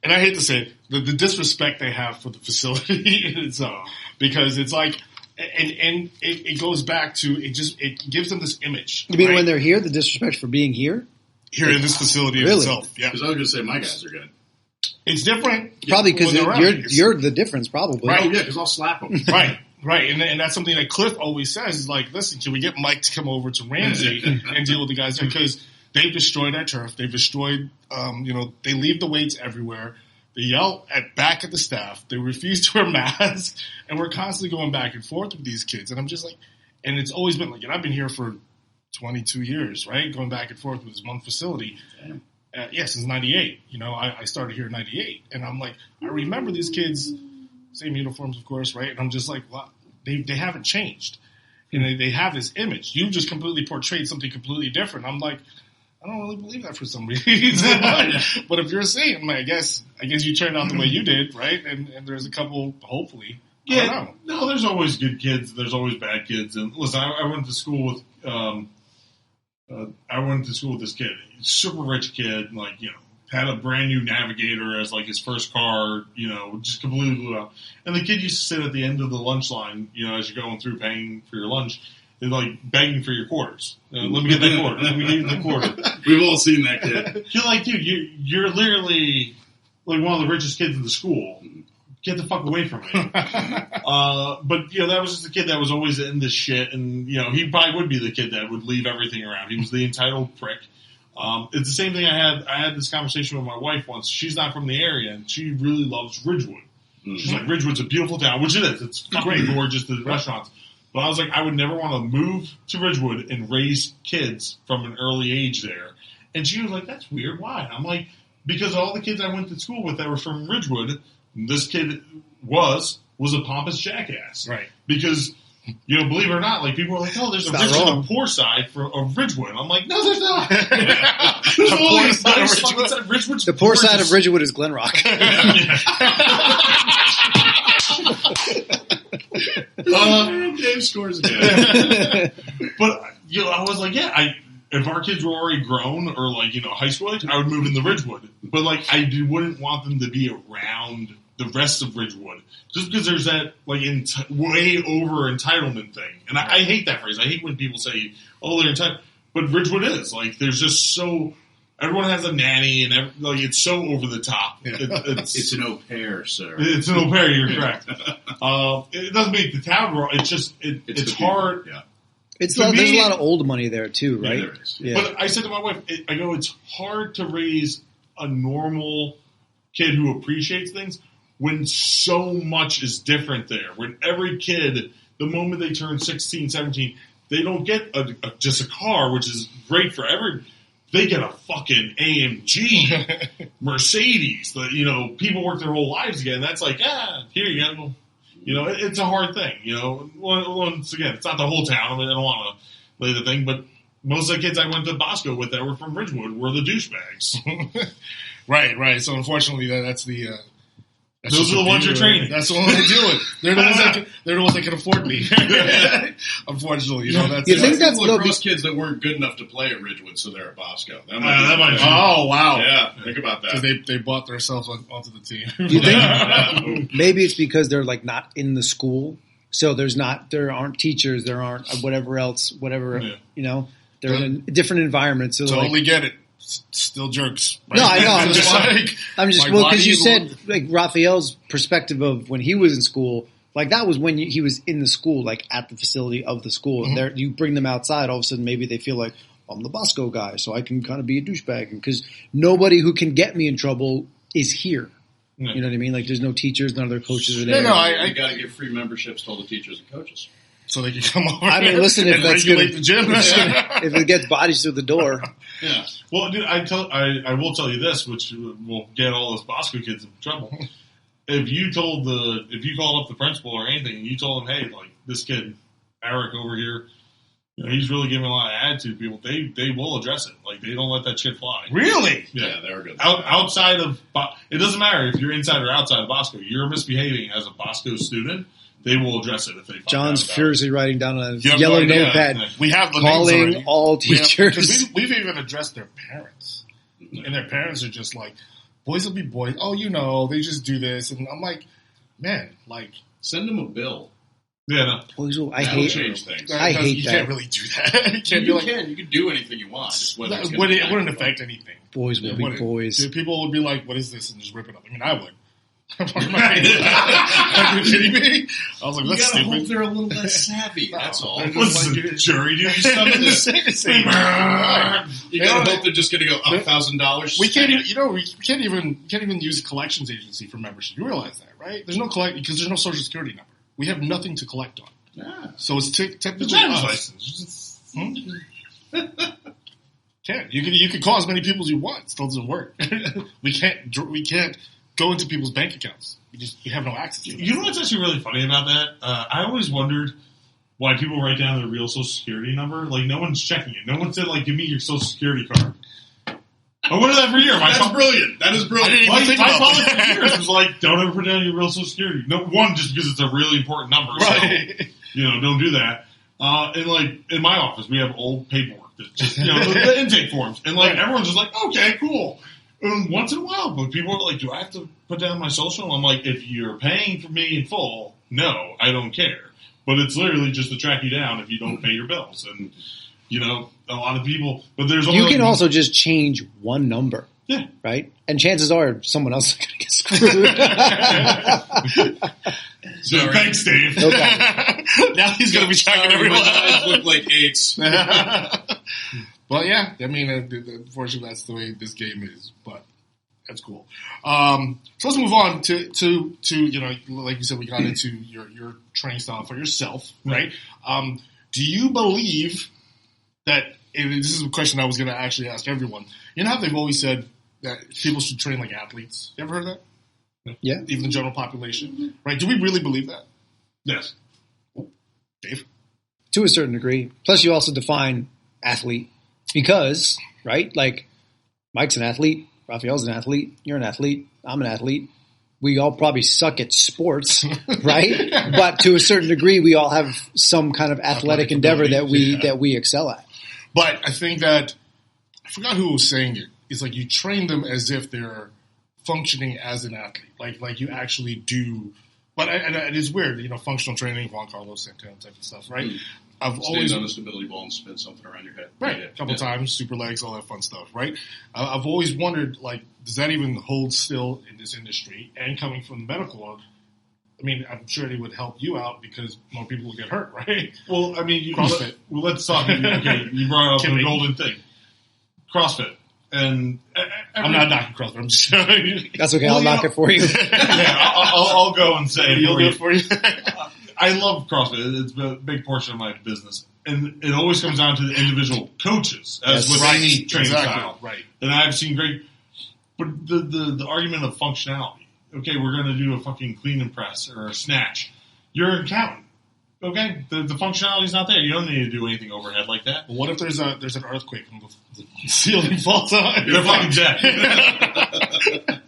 and I hate to say it, the disrespect they have for the facility in itself, because it's like. And it goes back to it gives them this image. You mean right? when they're here, the disrespect for being here? Here in this facility Really? itself. Yeah. Because I was going to say my guys are good. It's different. Probably because when they're around. you're the difference, probably. Right. Oh, yeah, because I'll slap them. Right. And that's something that Cliff always says is like, listen, can we get Mike to come over to Ramsey and deal with the guys there? Because they've destroyed our turf. They've destroyed, they leave the weights everywhere. They yell back at the staff. They refuse to wear masks. And we're constantly going back and forth with these kids. And I'm just like, and it's always been like, and I've been here for 22 years, right? Going back and forth with this one facility. Since 98. I started here in 98. And I'm like, I remember these kids, same uniforms, of course, right? And I'm just like, well, they haven't changed. And they have this image. You just completely portrayed something completely different. I'm like, I don't really believe that for some reason. But if you're seeing, I guess you turned out the way you did, right? And there's a couple, hopefully. Yeah. I don't know. No, there's always good kids. There's always bad kids. And listen, I went to school with this kid, super rich kid, like, had a brand new Navigator as like his first car, just completely blew out. And the kid used to sit at the end of the lunch line, as you're going through paying for your lunch. They're like begging for your quarters. Let me get that quarter. Let me get you the quarter. We've all seen that kid. You're like, dude, you're literally like one of the richest kids in the school. get the fuck away from me. But, that was just a kid that was always in this shit. And, he probably would be the kid that would leave everything around. He was the entitled prick. It's the same thing I had this conversation with my wife once. She's not from the area, and she really loves Ridgewood. Mm-hmm. She's like, Ridgewood's a beautiful town, which it is. It's fucking gorgeous, the restaurants. But I was like, I would never want to move to Ridgewood and raise kids from an early age there. And she was like, that's weird. Why? I'm like, because all the kids I went to school with that were from Ridgewood, this kid was a pompous jackass. Right. Because, believe it or not, like, people are like, oh, there's a rich and a poor side of Ridgewood. I'm like, no, there's not. There's only Ridgewood's the poor side of Ridgewood is Glen Rock. Dave scores again. But, I was like, if our kids were already grown or, like, high school age, I would move into Ridgewood. But, like, wouldn't want them to be around the rest of Ridgewood. Just because there's that, like, way over entitlement thing. And I hate that phrase. I hate when people say, oh, they're entitled. But Ridgewood is. Like, there's just so... Everyone has a nanny, and it's so over the top. Yeah. It's an au pair, sir. It's an au pair, you're correct. It doesn't make the town wrong. It's just, it's hard. Yeah. There's a lot of old money there, too, right? Yeah, there is. Yeah. But I said to my wife, it's hard to raise a normal kid who appreciates things when so much is different there. When every kid, the moment they turn 16, 17, they don't get just a car, which is great for every... They get a fucking AMG, Mercedes. That people work their whole lives again. That's like, here you go. It's a hard thing. Once again, it's not the whole town. I mean, I don't want to lay the thing, but most of the kids I went to Bosco with that were from Ridgewood were the douchebags. Right. So unfortunately, that's the. Those are the ones you're training. That's the ones they deal with. They're the ones that can afford me. Unfortunately, that's. You think that's lacrosse kids that weren't good enough to play at Ridgewood, so they're at Bosco. That might be. Oh wow! Yeah, think about that. Because they bought themselves onto the team. You think maybe it's because they're like not in the school, so there aren't teachers, there aren't whatever else, they're in a different environment. So totally get it. Still jerks. Right? No, I know. I'm just because you said like Raphael's perspective of when he was in school, like that was when he was in the school, like at the facility of the school. Mm-hmm. There, you bring them outside, all of a sudden maybe they feel like I'm the Bosco guy, so I can kind of be a douchebag because nobody who can get me in trouble is here. Yeah. You know what I mean? Like there's no teachers, none of their coaches are there. No, I got to give free memberships to all the teachers and coaches. So they can come over. I mean, listen, if that's regulate the gym, if it gets bodies through the door. Yeah. Well, dude, I will tell you this, which will get all those Bosco kids in trouble. If you called up the principal or anything, and you told him, hey, like this kid Eric over here, he's really giving a lot of attitude to people. They will address it. Like they don't let that shit fly. Really? Yeah, they're good. Outside of, it doesn't matter if you're inside or outside of Bosco. You're misbehaving as a Bosco student. They will address it if they find John's out furiously writing down on a yellow notepad. We have the calling all teachers. We've even addressed their parents. And their parents are just like, boys will be boys. Oh, they just do this. And I'm like, man, like. Send them a bill. Yeah, no. Boys will, I hate change things. I hate you that. You can't really do that. You can do anything you want. It wouldn't affect anything. Boys will be boys. People would be like, what is this? And just rip it up. I mean, I would. Are you kidding me? I was like, that's stupid. Hope they're a little less savvy. That's all. What's the jury duty stuff? You gotta hope they're just going to go $1,000. We can't even use a collections agency for membership. You realize that, right? There's no because there's no social security number. We have nothing to collect on. Yeah. So it's technically driver's license. Can't you can call as many people as you want. It still doesn't work. We can't go into people's bank accounts. We have no access to them. You know what's actually really funny about that? I always wondered why people write down their real social security number. Like, no one's checking it. No one said, like, give me your social security card. I wanted that for a year. That's brilliant. That is brilliant. My policy for years was like, don't ever put down your real social security. No, one, just because it's a really important number. Right. So, don't do that. And, like, in my office, we have old paperwork. That just, the intake forms. And, like, everyone's just like, okay, cool. And once in a while, but people are like, do I have to put down my social? I'm like, if you're paying for me in full, no, I don't care. But it's literally just to track you down if you don't pay your bills. And, a lot of people, but there's only... You can also just change one number. Yeah. Right? And chances are someone else is going to get screwed. So, thanks, Dave. Okay. Now he's going to be tracking everyone. My eyes look like 8s. Well, yeah. I mean, unfortunately, that's the way this game is. But that's cool. So let's move on to like you said, we got into your training style for yourself, right? Do you believe that? And this is a question I was going to actually ask everyone. You know how they've always said that people should train like athletes? You ever heard that? Yeah. Even the general population, right? Do we really believe that? Yes. Dave? To a certain degree. Plus, you also define athlete because, right? Like, Mike's an athlete, Raphael's an athlete, you're an athlete, I'm an athlete. We all probably suck at sports, right? But to a certain degree, we all have some kind of athletic endeavor that we excel at. But I think that I forgot who was saying it. It's like you train them as if they're functioning as an athlete, like you actually do. But it is weird, functional training, Juan Carlos Santana type of stuff, right? I've always on a stability ball and spin something around your head, right? A couple times, super legs, all that fun stuff, right? I've always wondered, like, does that even hold still in this industry? And coming from the medical world, I mean, I'm sure it would help you out because more people will get hurt, right? Well, I mean, CrossFit. Let's talk. Okay, you brought up the golden thing, CrossFit, and I'm not knocking CrossFit. I'm just showing you. That's okay. I'll knock it for you. Yeah, I'll go and say You'll do it for you. I love CrossFit. It's a big portion of my business. And it always comes down to the individual coaches, as with any training style. Right. And I've seen great, but the argument of functionality. Okay, we're going to do a fucking clean and press or a snatch. You're an accountant. Okay, the functionality's not there. You don't need to do anything overhead like that. Well, what if there's an earthquake and the ceiling falls on? You're fucking dead.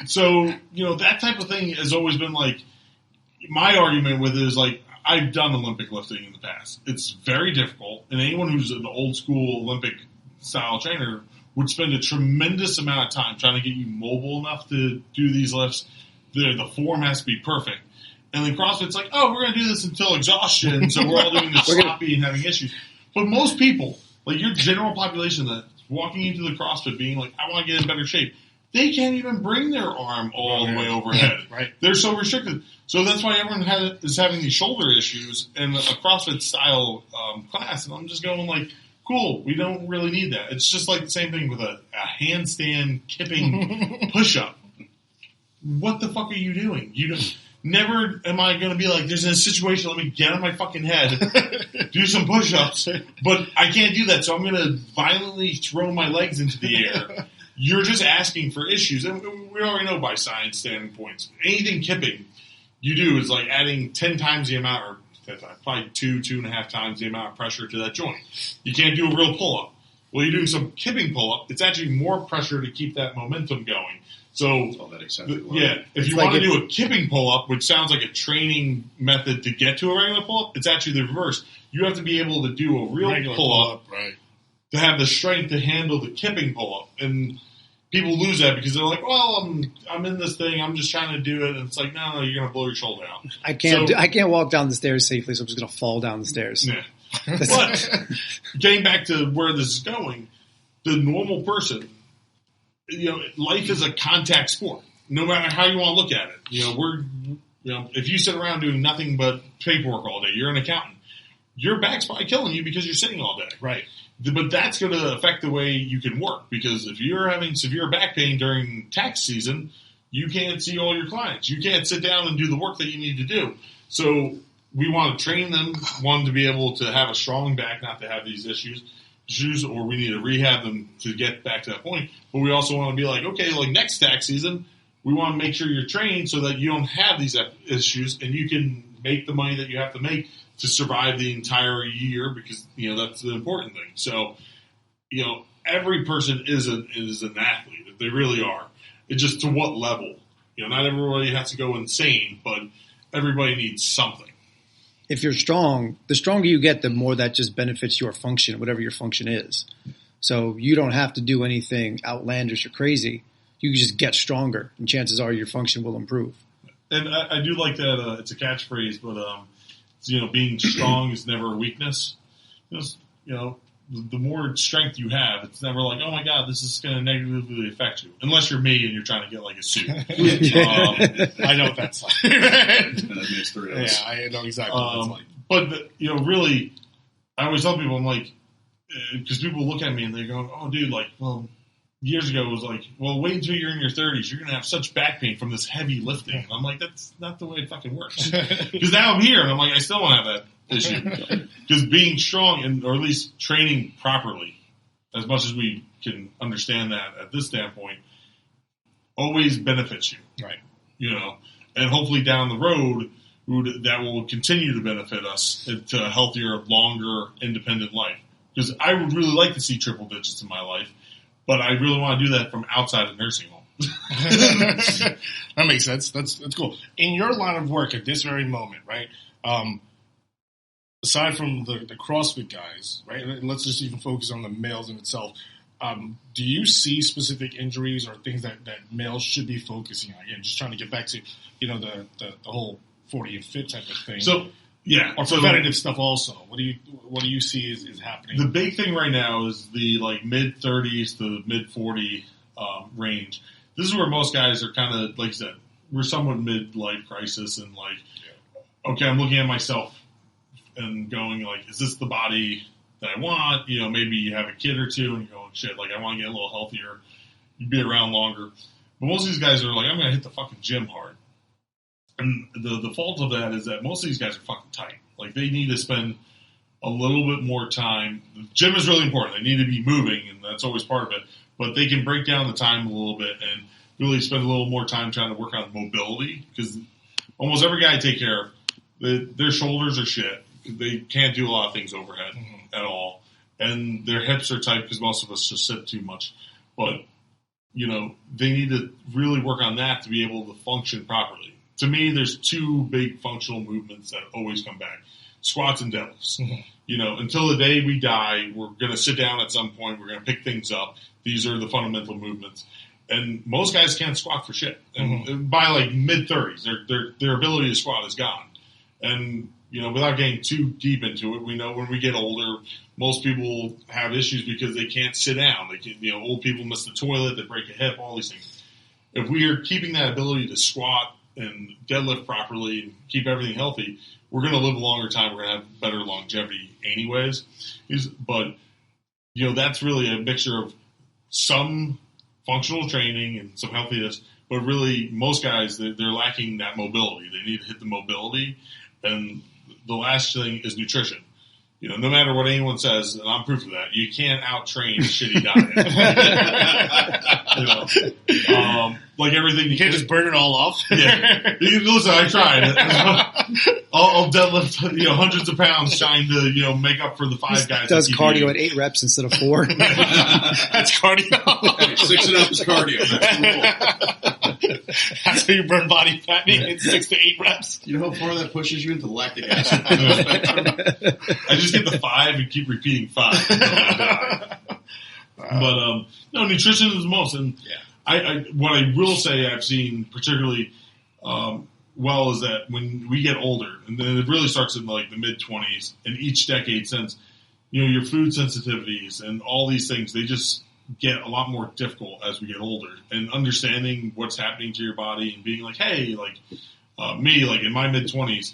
So, that type of thing has always been like, my argument with it is like, I've done Olympic lifting in the past. It's very difficult, and anyone who's an old school Olympic style trainer would spend a tremendous amount of time trying to get you mobile enough to do these lifts. The form has to be perfect. And then CrossFit's like, oh, we're going to do this until exhaustion, so we're all doing this sloppy and having issues. But most people, like your general population that's walking into the CrossFit being like, I want to get in better shape, they can't even bring their arm all the way overhead. Right. They're so restricted. So that's why everyone is having these shoulder issues in a CrossFit style class. And I'm just going like, cool, we don't really need that. It's just like the same thing with a handstand kipping push-up. What the fuck are you doing? Never am I going to be like, there's a situation, let me get on my fucking head, do some push-ups, but I can't do that, so I'm going to violently throw my legs into the air. You're just asking for issues. And we already know by science standpoints, anything kipping you do is like adding 10 times the amount, or probably 2.5 times the amount of pressure to that joint. You can't do a real pull-up. Well, you're doing some kipping pull-up, it's actually more pressure to keep that momentum going. So, if you want to do a kipping pull-up, which sounds like a training method to get to a regular pull-up, it's actually the reverse. You have to be able to do a real pull-up right, to have the strength to handle the kipping pull-up. And people lose that because they're like, well, I'm in this thing, I'm just trying to do it. And it's like, no, you're going to blow your shoulder out. I can't walk down the stairs safely, so I'm just going to fall down the stairs. Yeah. But getting back to where this is going, the normal person, life is a contact sport. No matter how you want to look at it, if you sit around doing nothing but paperwork all day, you're an accountant. Your back's probably killing you because you're sitting all day. right. But that's going to affect the way you can work, because if you're having severe back pain during tax season, you can't see all your clients. You can't sit down and do the work that you need to do. So we want to train them, one, to be able to have a strong back, not to have these issues, or we need to rehab them to get back to that point. But we also want to be like, okay, like next tax season, we want to make sure you're trained so that you don't have these issues and you can make the money that you have to make to survive the entire year, because, that's the important thing. So, every person is an athlete. They really are. It's just to what level. Not everybody has to go insane, but everybody needs something. If you're strong, the stronger you get, the more that just benefits your function, whatever your function is. So you don't have to do anything outlandish or crazy. You can just get stronger, and chances are your function will improve. And I do like that. It's a catchphrase, but being strong is never a weakness. the more strength you have, it's never like, oh my god, this is going to negatively affect you. Unless you're me and you're trying to get like a suit. I know what that's like. And that makes three of us. Yeah, I know exactly what that's like. But, really, I always tell people, I'm like, because people look at me and they go, oh, dude, like, well, years ago it was like, well, wait until you're in your 30s. You're going to have such back pain from this heavy lifting. And I'm like, that's not the way it fucking works. Because now I'm here and I'm like, I still don't have that issue. Because being strong or at least training properly, as much as we can understand that at this standpoint, always benefits you. Right. And hopefully down the road, that will continue to benefit us to a healthier, longer, independent life. Because I would really like to see triple digits in my life, but I really want to do that from outside a nursing home. That makes sense. That's cool. In your line of work at this very moment, right? Aside from the CrossFit guys, right? Let's just even focus on the males in itself. Do you see specific injuries or things that males should be focusing on? Again, just trying to get back to the whole 40 and fit type of thing. So yeah, or preventative stuff also. What do you see is happening? The big thing right now is the mid 30s to mid 40 range. This is where most guys are kind of, like I said, we're somewhat midlife crisis and okay, I'm looking at myself and going like, is this the body that I want? Maybe you have a kid or two and you're going, shit, like I want to get a little healthier, be around longer. But most of these guys are like, I'm going to hit the fucking gym hard. And the fault of that is that most of these guys are fucking tight. Like they need to spend a little bit more time. The gym is really important. They need to be moving, and that's always part of it. But they can break down the time a little bit and really spend a little more time trying to work on mobility. Because almost every guy I take care of, their shoulders are shit. They can't do a lot of things overhead at all. And their hips are tight because most of us just sit too much. But, they need to really work on that to be able to function properly. To me, there's two big functional movements that always come back. Squats and deadlifts. Until the day we die, we're going to sit down at some point. We're going to pick things up. These are the fundamental movements. And most guys can't squat for shit. And by mid-30s, their ability to squat is gone. And, without getting too deep into it, we know when we get older, most people have issues because they can't sit down. They can, old people miss the toilet, they break a hip, all these things. If we are keeping that ability to squat and deadlift properly and keep everything healthy, we're going to live a longer time. We're going to have better longevity anyways. But, that's really a mixture of some functional training and some healthiness, but really most guys, they're lacking that mobility. They need to hit the mobility. And the last thing is nutrition. No matter what anyone says, and I'm proof of that, you can't out-train a shitty diet. Like everything. You can't just burn it all off. Yeah. Listen, I tried it. I'll deadlift, hundreds of pounds trying to, make up for the five guys. Does cardio at 8 reps instead of 4. That's cardio. Hey, 6 and up is cardio. That's the rule. That's how you burn body fat, in 6 to 8 reps. You know how far that pushes you into lactic acid? I just get the 5 and keep repeating 5 until I die. But nutrition is the most. And what I will say I've seen particularly well is that when we get older, and then it really starts in the mid-20s, and each decade since, your food sensitivities and all these things, they just get a lot more difficult as we get older. And understanding what's happening to your body and being like, hey, me, in my mid-20s,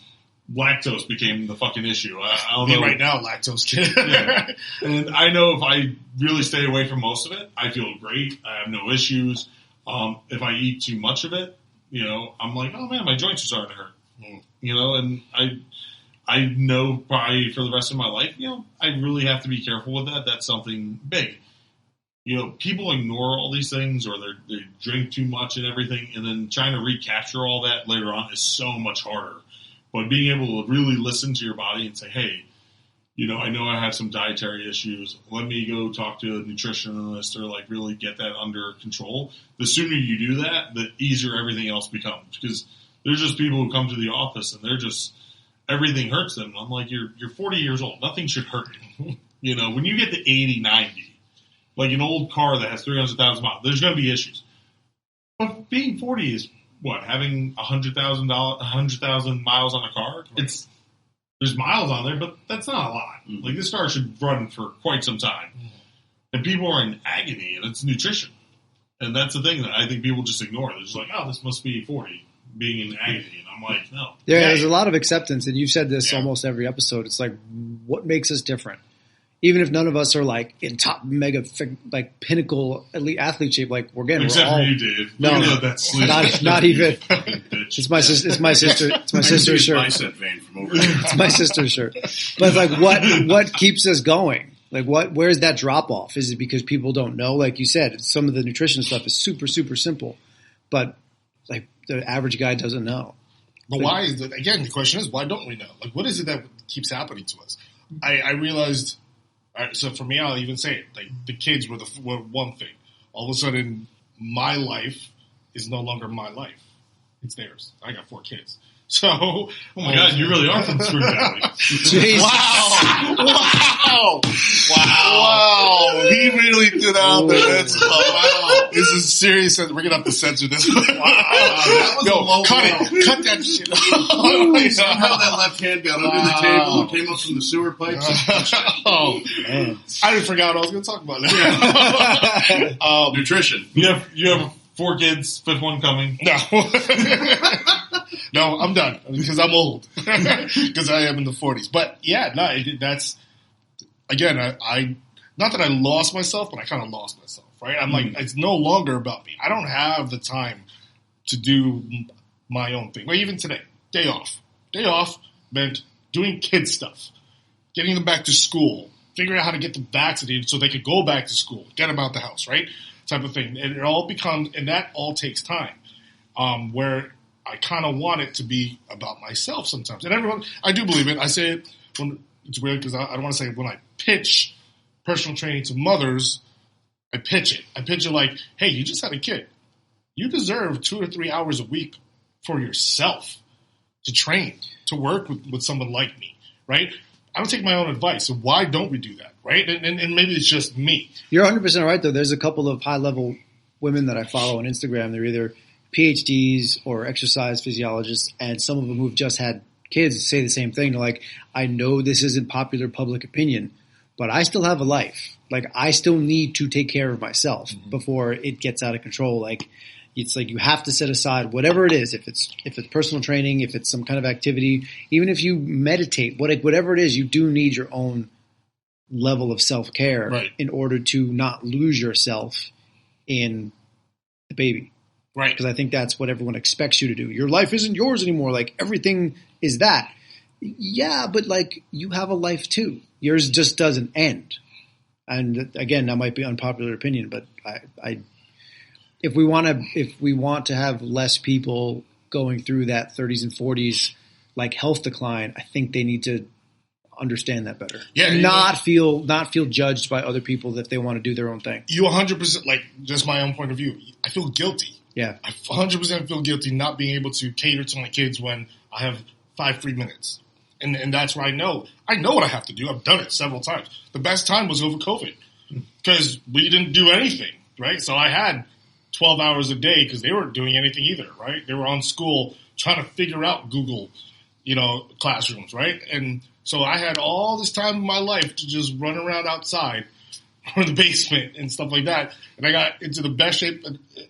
lactose became the fucking issue. I don't know. Right now, lactose kid. Yeah. And I know if I really stay away from most of it, I feel great. I have no issues. If I eat too much of it, I'm like, oh man, my joints are starting to hurt. And I know probably for the rest of my life, I really have to be careful with that. That's something big. People ignore all these things or they drink too much and everything, and then trying to recapture all that later on is so much harder. But being able to really listen to your body and say, hey, I know I have some dietary issues. Let me go talk to a nutritionist or really get that under control. The sooner you do that, the easier everything else becomes. Because there's just people who come to the office and they're just, everything hurts them. I'm like, you're 40 years old. Nothing should hurt you. When you get to 80, 90, like an old car that has 300,000 miles, there's going to be issues. But being 40 is what, having 100,000 miles on a car? Right. There's miles on there, but that's not a lot. Like, this car should run for quite some time. And people are in agony, and it's nutrition. And that's the thing that I think people just ignore. They're just like, oh, this must be 40, being in agony. And I'm like, no. Yeah, there's a lot of acceptance, and you've said this almost every episode. It's like, what makes us different? Even if none of us are like in top mega like pinnacle elite athlete shape, like except for you, Dave. No, not even. It's my sister. It's my sister's shirt. Bicep vein from over there. It's my sister's shirt. But it's like, what keeps us going? Like, where's that drop off? Is it because people don't know? Like you said, some of the nutrition stuff is super, super simple, but like the average guy doesn't know. But why is that? Again, the question is, why don't we know? Like, what is it that keeps happening to us? I realized. So for me, I'll even say it. Like, the kids were one thing. All of a sudden, my life is no longer my life. It's theirs. I got 4 kids. So, oh my God, you really are from Spring Valley. Wow. He really threw that out there. That's, wow. This is serious. We're going to have to censor this. Wow. That was a low cut it. Cut that shit. Somehow that left hand got under the table and came up from the sewer pipes. Oh, man. I didn't forget what I was going to talk about now. Nutrition. You have 4 kids, 5th one coming. No. No, I'm done because I'm old because I am in the 40s. But yeah, no, that's again. I not that I lost myself, but I kind of lost myself. Right? I'm like, it's no longer about me. I don't have the time to do my own thing. Well, even today, day off meant doing kid stuff, getting them back to school, figuring out how to get them vaccinated so they could go back to school, get them out the house, right? Type of thing, and it all becomes, and that all takes time. Where I kind of want it to be about myself sometimes. And everyone, I do believe it. I say it when it's weird because I don't want to say it. When I pitch personal training to mothers, I pitch it. I pitch it like, hey, you just had a kid. You deserve 2 or 3 hours a week for yourself to train, to work with someone like me, right? I don't take my own advice. So why don't we do that, right? And maybe it's just me. You're 100% right, though. There's a couple of high-level women that I follow on Instagram. They're either PhDs or exercise physiologists, and some of them who've just had kids say the same thing. They're like, I know this isn't popular public opinion, but I still have a life. Like, I still need to take care of myself before it gets out of control. Like, it's like you have to set aside whatever it is. If it's personal training, if it's some kind of activity, even if you meditate, whatever it is, you do need your own level of self-care in order to not lose yourself in the baby. Right. Because I think that's what everyone expects you to do. Your life isn't yours anymore. Like, everything is that. Yeah, but like, you have a life too. Yours just doesn't end. And again, that might be unpopular opinion, but if we want to have less people going through that 30s and 40s like health decline, I think they need to understand that better. Yeah, and not feel judged by other people if they want to do their own thing. You 100%, like, just my own point of view. I feel guilty. Yeah. I 100% feel guilty not being able to cater to my kids when I have 5 free minutes. And that's where I know what I have to do. I've done it several times. The best time was over COVID because we didn't do anything, right? So I had 12 hours a day because they weren't doing anything either, right? They were on school trying to figure out Google, classrooms, right? And so I had all this time in my life to just run around outside or the basement and stuff like that. And I got into the best shape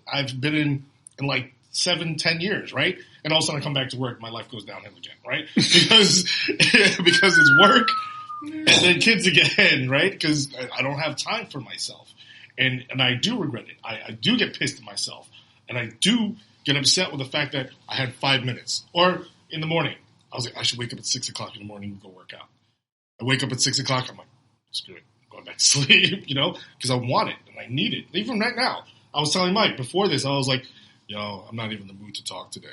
I've been in like 7-10 years, right? And all of a sudden I come back to work, my life goes downhill again, right? Because it's work and then kids again, right? Because I don't have time for myself. And I do regret it. I do get pissed at myself. And I do get upset with the fact that I had 5 minutes. Or in the morning, I was like, I should wake up at 6 o'clock in the morning and go work out. I wake up at 6 o'clock, I'm like, screw it, I'm going back to sleep, because I want it and I need it. Even right now, I was telling Mike before this, I was like, I'm not even in the mood to talk today.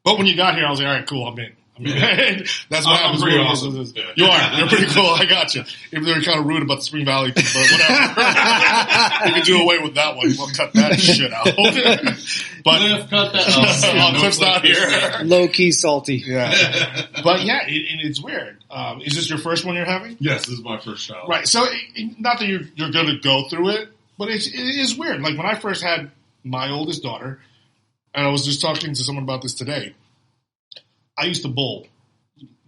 But when you got here, I was like, all right, cool, I'm in. That's what happens. Pretty awesome. You are. You're pretty cool. I got you. Even though you're kind of rude about the Spring Valley thing, but whatever. You can do away with that one. We'll cut that shit out. But cut that. Cliff's not here. Low key salty. Yeah. But yeah, it's weird. Is this your first one you're having? Yes, this is my first child. Right. So not that you're going to go through it, but it is weird. Like when I first had my oldest daughter, and I was just talking to someone about this today. I used to bowl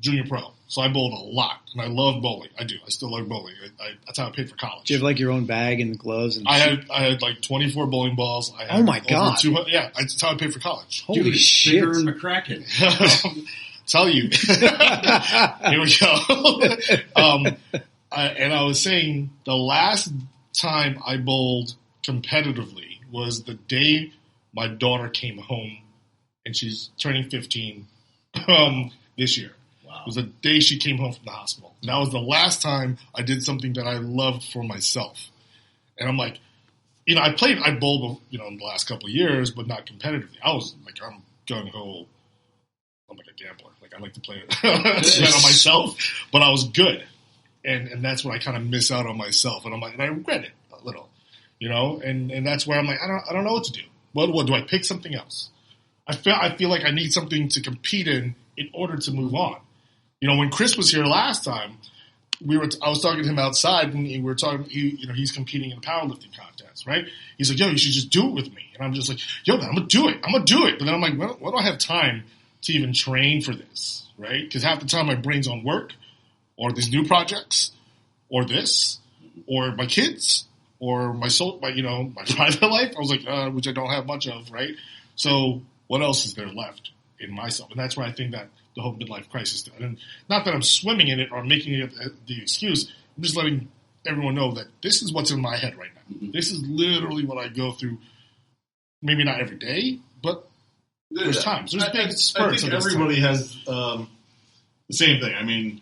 junior pro. So I bowled a lot, and I love bowling. I do. I still love bowling. That's how I paid for college. Do you have like your own bag and gloves? And I had like 24 bowling balls. I had oh my god! 200, yeah, that's how I paid for college. Holy shit! Bigger than McCracken. Tell you. Here we go. And I was saying the last time I bowled competitively was the day my daughter came home, and she's turning 15 this year. Wow. It was the day she came home from the hospital. And that was the last time I did something that I loved for myself. And I'm like, I bowled, in the last couple of years, but not competitively. I was like, I'm gung-ho. I'm like a gambler. Like, I like to play bet on myself, but I was good. And that's what I kind of miss out on myself. And I'm like, and I regret it a little, and that's where I'm like, I don't know what to do. What do I pick something else? I feel like I need something to compete in order to move on. When Chris was here last time, I was talking to him outside, and we were talking. He's competing in a powerlifting contest, right? He's like, "Yo, you should just do it with me." And I'm just like, "Yo, man, I'm gonna do it. But then I'm like, "What do I have time to even train for this?" Right? Because half the time my brain's on work, or these new projects, or this, or my kids, or my private life. I was like, which I don't have much of, right? So what else is there left in myself? And that's where I think that the whole midlife crisis. And not that I'm swimming in it or making it the excuse. I'm just letting everyone know that this is what's in my head right now. Mm-hmm. This is literally what I go through. Maybe not every day, but there's times. There's big spurts. I think everybody has the same thing. I mean,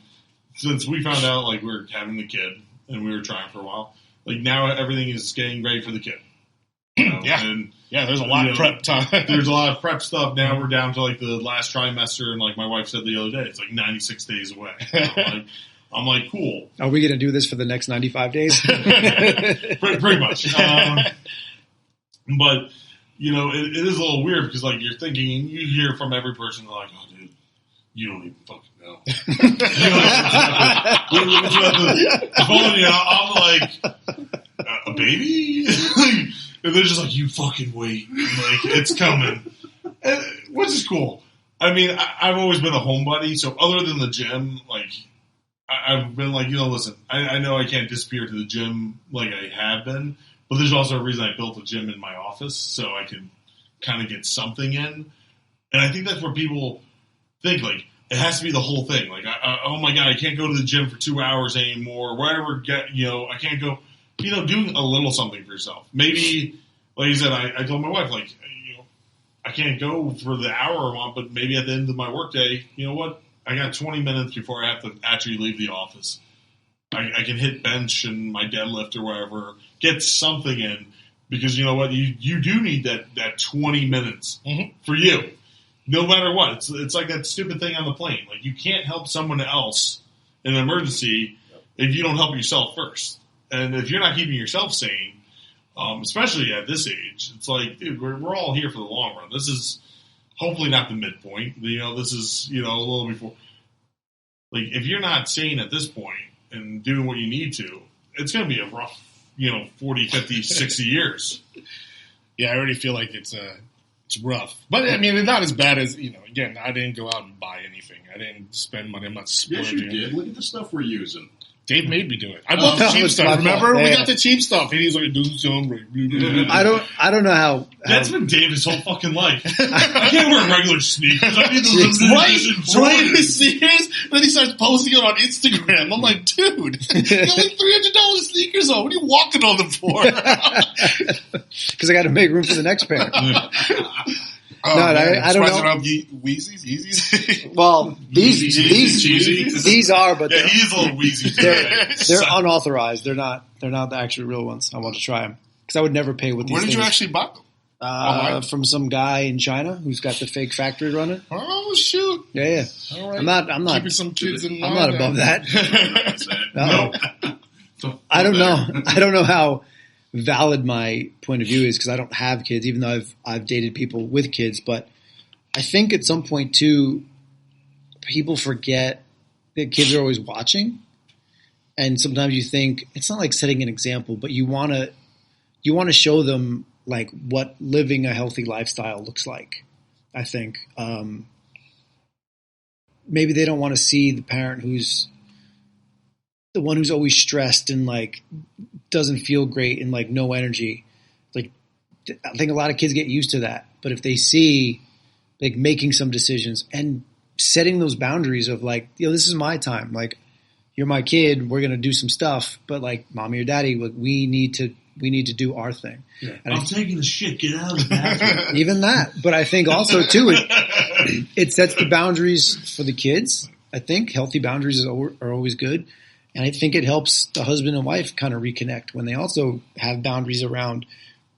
since we found out like we were having the kid and we were trying for a while, like now everything is getting ready for the kid. Yeah, there's a lot of prep time. There's a lot of prep stuff. Now we're down to like the last trimester, and like my wife said the other day, it's like 96 days away. I'm like, cool. Are we going to do this for the next 95 days? pretty much. But it is a little weird because like you're thinking, and you hear from every person, they're like, "Oh, dude, you don't even fucking know." I'm like, a baby. And they're just like, you fucking wait. Like, it's coming. Which is cool. I mean, I've always been a homebody, so other than the gym, like, I've been like, listen, I know I can't disappear to the gym like I have been, but there's also a reason I built a gym in my office, so I can kind of get something in. And I think that's where people think, like, it has to be the whole thing. Like, oh my God, I can't go to the gym for 2 hours anymore. Wherever, I can't go. Doing a little something for yourself. Maybe, like you said, I told my wife, like, I can't go for the hour I want, but maybe at the end of my workday, you know what? I got 20 minutes before I have to actually leave the office. I can hit bench and my deadlift or whatever, get something in, because you know what? You do need that 20 minutes for you, no matter what. It's like that stupid thing on the plane. Like, you can't help someone else in an emergency if you don't help yourself first. And if you're not keeping yourself sane, especially at this age, it's like, dude, we're all here for the long run. This is hopefully not the midpoint. This is, a little before. Like, if you're not sane at this point and doing what you need to, it's going to be a rough, 40, 50, 60 years. Yeah, I already feel like it's rough. But, I mean, it's not as bad as, again, I didn't go out and buy anything. I didn't spend money. I'm not splurging. Yes, you did. Look at the stuff we're using. Dave made me do it. I bought the cheap stuff. Remember, we got the cheap stuff, and he's like, "Do some." I don't know how. That's been Dave his whole fucking life. I can't wear regular sneakers. I need the right sneakers. Then he starts posting it on Instagram. I'm like, dude, you got like $300 sneakers on. What are you walking on them for? Because I got to make room for the next pair. I don't know. Wheezies? Well, these are, but he's a little wheezy. They're unauthorized. They're not the actual real ones. I want to try them because I would never pay with these. Where did you actually buy them? From some guy in China who's got the fake factory running. Oh shoot! Yeah. All right. I'm not keeping some kids in mind. I'm not above that. No. I don't know. I don't know how valid my point of view is because I don't have kids, even though I've dated people with kids. But I think at some point too, people forget that kids are always watching, and sometimes you think it's not like setting an example, but you want to show them like what living a healthy lifestyle looks like. I think maybe they don't want to see the parent who's the one who's always stressed and like doesn't feel great and like no energy. Like I think a lot of kids get used to that, but if they see like making some decisions and setting those boundaries of like, this is my time. Like you're my kid. We're going to do some stuff, but like mommy or daddy, like, we need to do our thing. Yeah. And I'm taking the shit. Get out of the bathroom. even that, but I think also too, it sets the boundaries for the kids. I think healthy boundaries are always good. And I think it helps the husband and wife kind of reconnect when they also have boundaries around,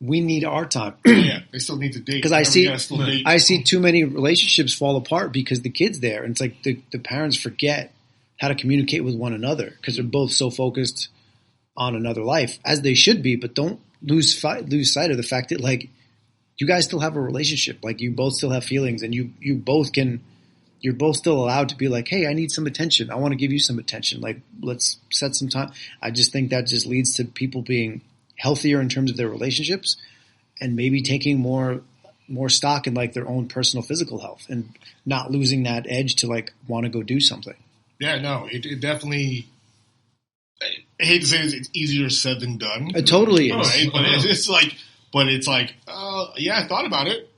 we need our time. Yeah, they still need to date. Because I see too many relationships fall apart because the kid's there. And it's like the parents forget how to communicate with one another because they're both so focused on another life, as they should be, but don't lose sight of the fact that like you guys still have a relationship. Like you both still have feelings and you're both still allowed to be like, hey, I need some attention. I want to give you some attention. Like let's set some time. I just think that just leads to people being healthier in terms of their relationships and maybe taking more stock in like their own personal physical health and not losing that edge to like want to go do something. Yeah, no, it definitely, I hate to say it's easier said than done. It totally is. Right? But it's like, yeah, I thought about it.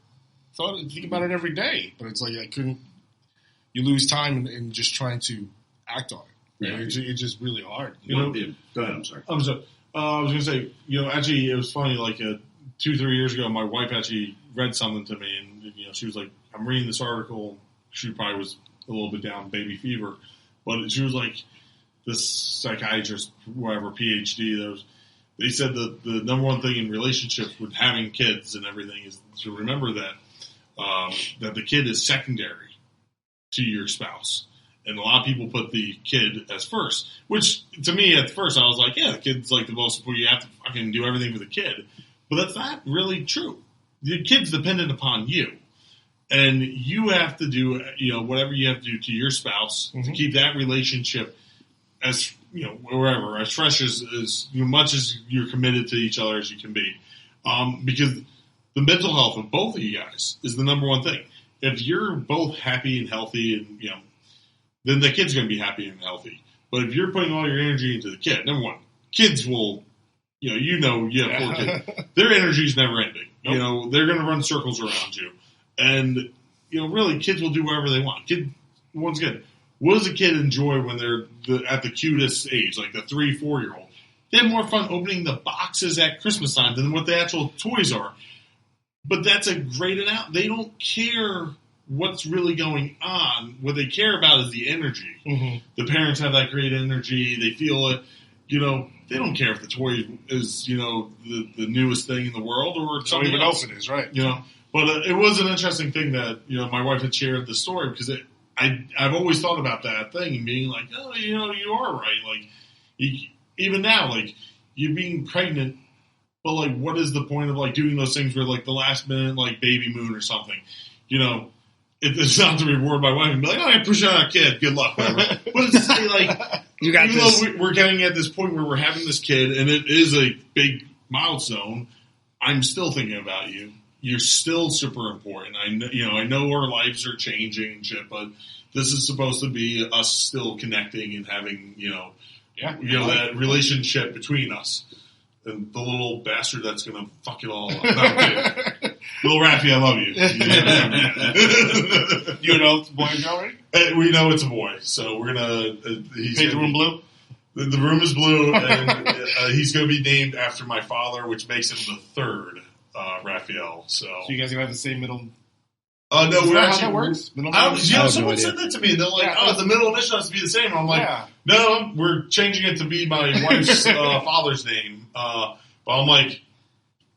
Think about it every day. But it's like you lose time in just trying to act on it. Yeah. It's just really hard. Go ahead, I'm sorry. I was going to say, actually, it was funny, like 2-3 years ago, my wife actually read something to me, and, she was like, I'm reading this article. She probably was a little bit down, baby fever. But she was like, this psychiatrist, whatever, PhD, they said that the number one thing in relationships with having kids and everything is to remember that that the kid is secondary to your spouse. And a lot of people put the kid as first, which to me at first I was like, yeah, the kid's like the most important. You have to fucking do everything for the kid. But that's not really true. The kid's dependent upon you. And you have to do, whatever you have to do to your spouse to keep that relationship as, wherever, as fresh as much as you're committed to each other as you can be. Because the mental health of both of you guys is the number one thing. If you're both happy and healthy and, then the kid's going to be happy and healthy. But if you're putting all your energy into the kid, number one, kids will, you have 4 kids. Their energy's never ending. Nope. They're going to run circles around you. And, really, kids will do whatever they want. Once again, what does a kid enjoy when they're at the cutest age, like the 3-4-year-old? They have more fun opening the boxes at Christmas time than what the actual toys are. But that's a great amount. They don't care what's really going on. What they care about is the energy. Mm-hmm. The parents have that great energy. They feel it. They don't care if the toy is, the newest thing in the world or something else. It is, right? But it was an interesting thing that, my wife had shared the story because I've always thought about that thing and being like, oh, you are right. Like, even now, like, you being pregnant, but, like, what is the point of, like, doing those things where, like, the last minute, like, baby moon or something? It's not to reward my wife and be like, oh, I push out a kid. Good luck, whatever. But it's to say, like, you got even this. though we're getting at this point where we're having this kid and it is a big milestone, I'm still thinking about you. You're still super important. I know our lives are changing and shit, but this is supposed to be us still connecting and having, that relationship between us. And the little bastard that's going to fuck it all up. No, little Raffy, I love you. You know it's a boy and girl, right? We know it's a boy, so we're going to... Paint the room blue? The room is blue, and he's going to be named after my father, which makes him the third Raphael. So you guys going to have the same middle... no, we're that actually... how that works? Someone said that to me. They're like, the middle initial has to be the same. I'm like, no, we're changing it to be my wife's father's name. But I'm like,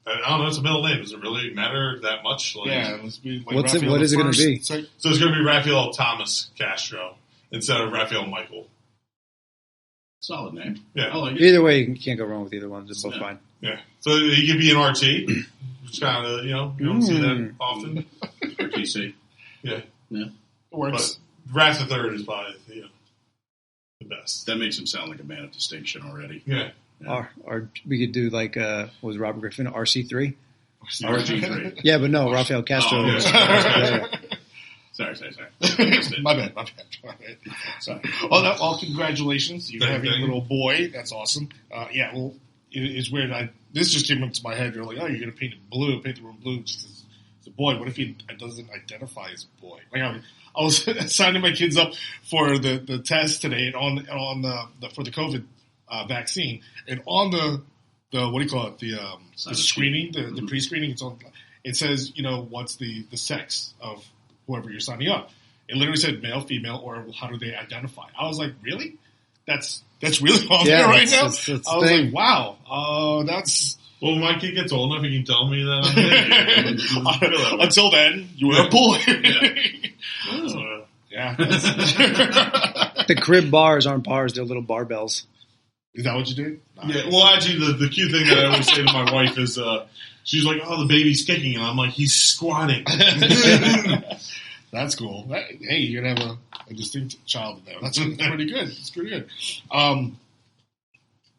I don't know, it's a middle name. Does it really matter that much? Like, let's be like what Raphael is it going to be? So it's going to be Raphael Thomas Castro instead of Raphael Michael. Solid name. Yeah. I like it. Either way, you can't go wrrong with either one. They're both fine. Yeah. So he could be an RT, which kind of, you don't see that often. RTC. Yeah. It works. But Raph the Third is probably, the best. That makes him sound like a man of distinction already. Yeah. Or we could do like, what was Robert Griffin, RC3? RG3. Yeah, but no, Raphael Castro. Oh, yeah. Sorry. My bad. Sorry. Well, congratulations. You have your little boy. That's awesome. It's weird. This just came up to my head. You're like, oh, you're going to paint the room blue. It's a boy. What if he doesn't identify as a boy? Like, I was signing my kids up for the test today and for the COVID vaccine. And on the what do you call it? The screening, the pre-screening, it says, what's the sex of whoever you're signing up. It literally said male, female, or how do they identify? I was like, really? That's really on there right now? That's I was like, wow, that's... Well, when my kid gets old enough, he can tell me that I'm gay. Until then, you were a boy. Yeah. The crib bars aren't bars; they're little barbells. Is that what you did? Yeah. Well, actually, the cute thing that I always say to my wife is, she's like, "Oh, the baby's kicking," and I'm like, "He's squatting." That's cool. Hey, you're gonna have a distinct child in there. That's pretty good. It's pretty good. You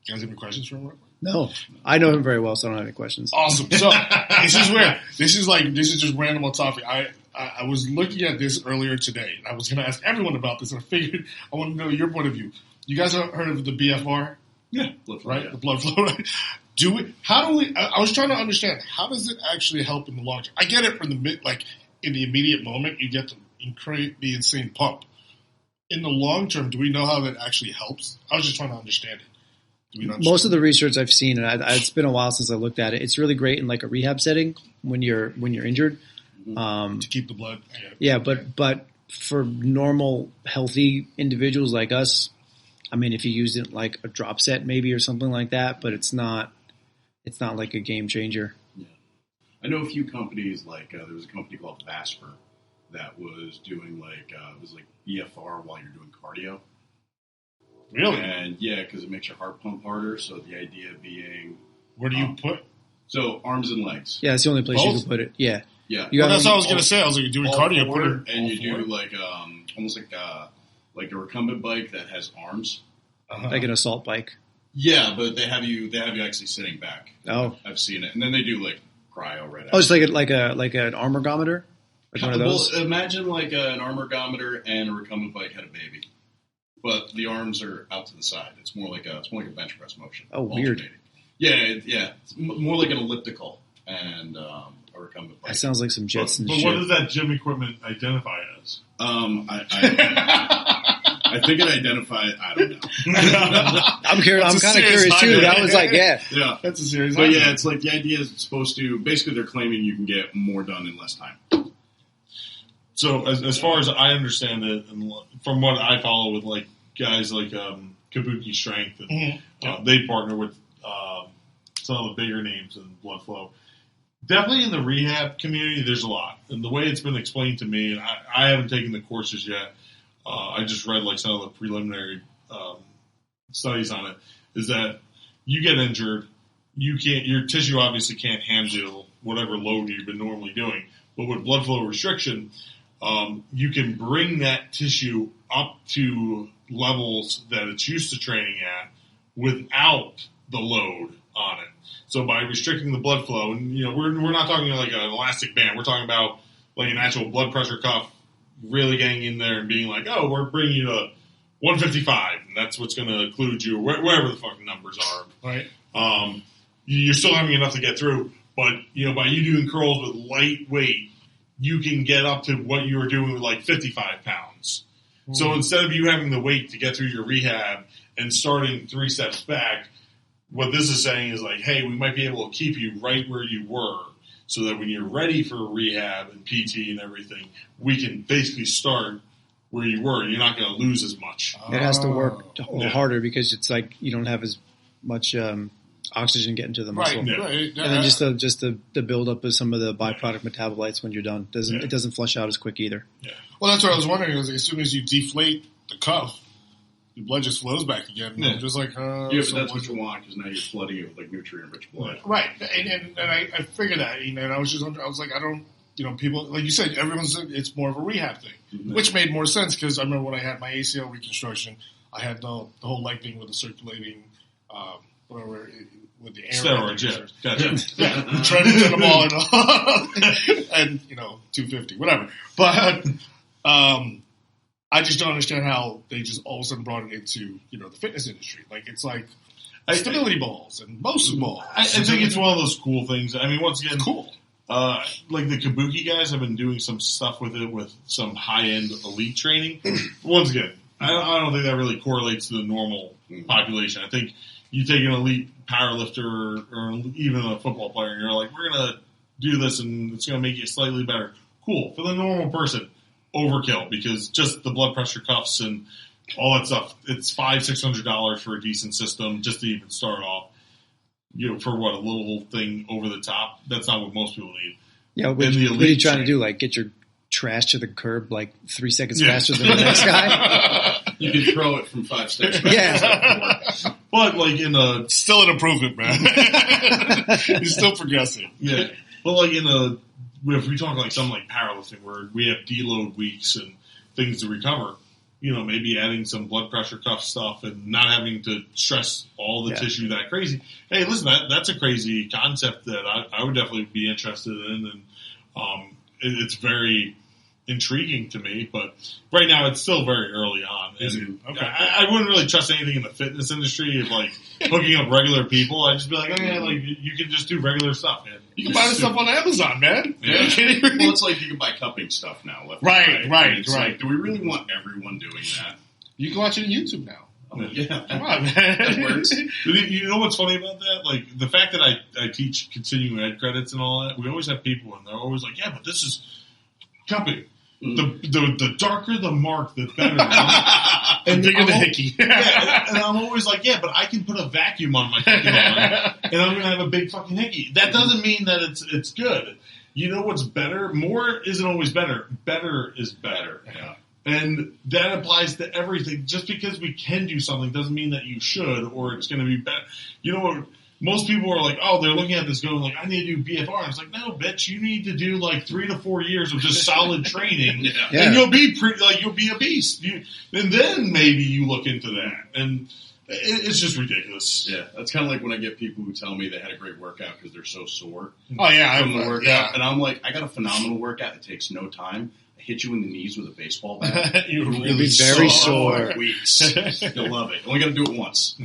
guys have any questions for him? No, I know him very well, so I don't have any questions. Awesome. So this is weird. This is just random on topic. I was looking at this earlier today, and I was going to ask everyone about this, and I figured I want to know your point of view. You guys have heard of the BFR? Yeah, blood flow, right? Yeah. The blood flow, right? I was trying to understand, how does it actually help in the long term? I get it in the immediate moment, you get the insane pump. In the long term, do we know how that actually helps? I was just trying to understand it. Most of the research I've seen, and it's been a while since I looked at it, it's really great in like a rehab setting when you're injured. To keep the blood. Yeah, but for normal, healthy individuals like us, I mean, if you use it like a drop set maybe or something like that, but it's not like a game changer. Yeah. I know a few companies, like there was a company called Vasper that was doing it was like EFR while you're doing cardio. Really? And yeah, because it makes your heart pump harder. So the idea being, where do you put? So arms and legs. Yeah, it's the only place Both? you can put it. Yeah. Yeah. That's what I was going to say. I was like, you're doing cardio, forward, and you do almost like a recumbent bike that has arms, like an assault bike. Yeah, but they have you actually sitting back. Oh, I've seen it, and then they do like cryo right. Oh, it's like an arm ergometer, like one of those. Well, imagine like an arm ergometer and a recumbent bike had a baby, but the arms are out to the side. It's more like a bench press motion. Oh, weird. Yeah, it's more like an elliptical and a recumbent bike. That sounds like some Jetsons. But what does that gym equipment identify as? I think it identified. I don't know. I'm kind of curious too. That was like, yeah, that's a serious. But yeah, it's like the idea is it's supposed to. Basically, they're claiming you can get more done in less time. So as far as I understand it, and from what I follow with like guys like Kabuki Strength, and they partner with some of the bigger names in blood flow. Definitely in the rehab community, there's a lot. And the way it's been explained to me, and I haven't taken the courses yet, I just read like some of the preliminary studies on it, is that you get injured, your tissue obviously can't handle whatever load you've been normally doing. But with blood flow restriction, you can bring that tissue up to levels that it's used to training at without the load on it. So by restricting the blood flow, and we're not talking like an elastic band. We're talking about like an actual blood pressure cuff, really getting in there and being like, oh, we're bringing you to 155, and that's what's going to occlude you, wherever the fucking numbers are. Right. You're still having enough to get through, but by you doing curls with light weight, you can get up to what you were doing with like 55 pounds. Mm. So instead of you having the weight to get through your rehab and starting 3 steps back, what this is saying is like, hey, we might be able to keep you right where you were so that when you're ready for rehab and PT and everything, we can basically start where you were and you're not going to lose as much. It has to work a little harder because it's like you don't have as much oxygen getting to the muscle. Right, yeah. And then just the buildup of some of the byproduct metabolites when you're done. It doesn't flush out as quick either. Yeah. Well, that's what I was wondering is as soon as you deflate the cuff, the blood just flows back again. And I'm just like, yeah, but that's what you want because now you're flooding it with like nutrient-rich blood. Right, and I figured that, and I was like, I don't, people like you said, everyone said it's more of a rehab thing, which made more sense because I remember when I had my ACL reconstruction, I had the whole leg thing with the circulating, whatever. With the air steroids, trying to turn the ball and 250, whatever. But I just don't understand how they just all of a sudden brought it into, the fitness industry. Like, it's like stability balls and Bosu balls. I think it's one of those cool things. I mean, once again, cool. Like the Kabuki guys have been doing some stuff with it with some high-end elite training. Once again, I don't think that really correlates to the normal population. I think you take an elite powerlifter or even a football player and you're like, we're going to do this and it's going to make you slightly better. Cool. For the normal person, overkill because just the blood pressure cuffs and all that stuff, it's $500-$600 for a decent system just to even start off. For what, a little thing over the top? That's not what most people need. Yeah, what are you trying to do? Like, get your trash to the curb like 3 seconds faster than the next guy? You can throw it from 5 steps back. Yeah. But, like, still an improvement, man. He's still progressing. Yeah. But, like, if we talk like something like powerlifting where we have deload weeks and things to recover, maybe adding some blood pressure cuff stuff and not having to stress all the tissue that crazy. Hey, listen, that's a crazy concept that I would definitely be interested in, and it's very intriguing to me. But right now, it's still very early on. And okay. I wouldn't really trust anything in the fitness industry of like hooking up regular people. I'd just be like, oh yeah, like you can just do regular stuff, man. You can buy this stuff on Amazon, man. Yeah. Well, it's like you can buy cupping stuff now. Right. Like, do we really want everyone doing that? You can watch it on YouTube now. Yeah. Come on, man. That works. But you know what's funny about that? Like, the fact that I teach continuing ed credits and all that, we always have people and they're always like, yeah, but this is cupping. The darker the mark, the better. And bigger the hickey. Yeah, and I'm always like, yeah, but I can put a vacuum on my fucking arm, and I'm going to have a big fucking hickey. That doesn't mean that it's good. You know what's better? More isn't always better. Better is better. Yeah. And that applies to everything. Just because we can do something doesn't mean that you should or it's going to be better. You know what? Most people are like, oh, they're looking at this going like, I need to do BFR. And it's like, no, bitch, you need to do like 3 to 4 years of just solid training. And you'll be you'll be a beast. And then maybe you look into that. And it's just ridiculous. Yeah, that's kind of like when I get people who tell me they had a great workout because they're so sore. Oh, yeah. From the workout. And I'm like, I got a phenomenal workout. It takes no time. I hit you in the knees with a baseball bat. You'll be very sore. Weeks. You'll love it. Only got to do it once.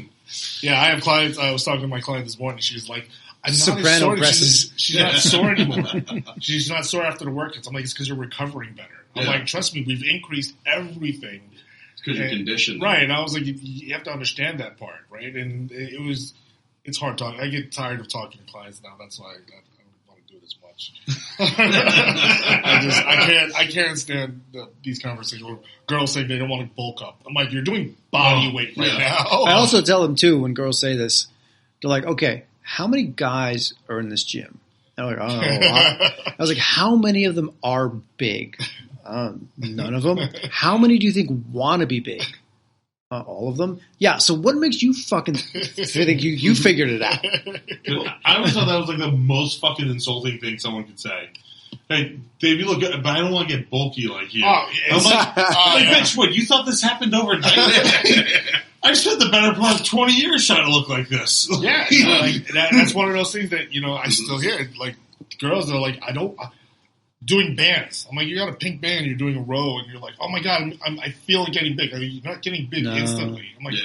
Yeah, I have clients. I was talking to my client this morning. She was like, I'm soprano not presses. She's not sore anymore. She's not sore after the workouts. I'm like, it's because you're recovering better. I'm like, trust me, we've increased everything. It's because you're conditioned. Right. And I was like, you have to understand that part, right? And it's hard talking. I get tired of talking to clients now. That's why I don't want to do it as much. I can't stand these conversations where girls say they don't want to bulk up. I'm like, you're doing body weight right now. I also tell them too when girls say this, they're like, okay, how many guys are in this gym? And I'm like, oh, I was like, how many of them are big? None of them. How many do you think want to be big? All of them? Yeah, so what makes you fucking think you figured it out? I always thought that was like the most fucking insulting thing someone could say. Hey, Dave, you look good, but I don't want to get bulky like you. I'm like, bitch, what, you thought this happened overnight? I've spent the better part of 20 years trying to look like this. Yeah, that's one of those things that, I still hear. Like, girls are like, doing bands. I'm like, you got a pink band, you're doing a row, and you're like, oh my god, I feel like getting big. You're not getting big instantly. I'm like,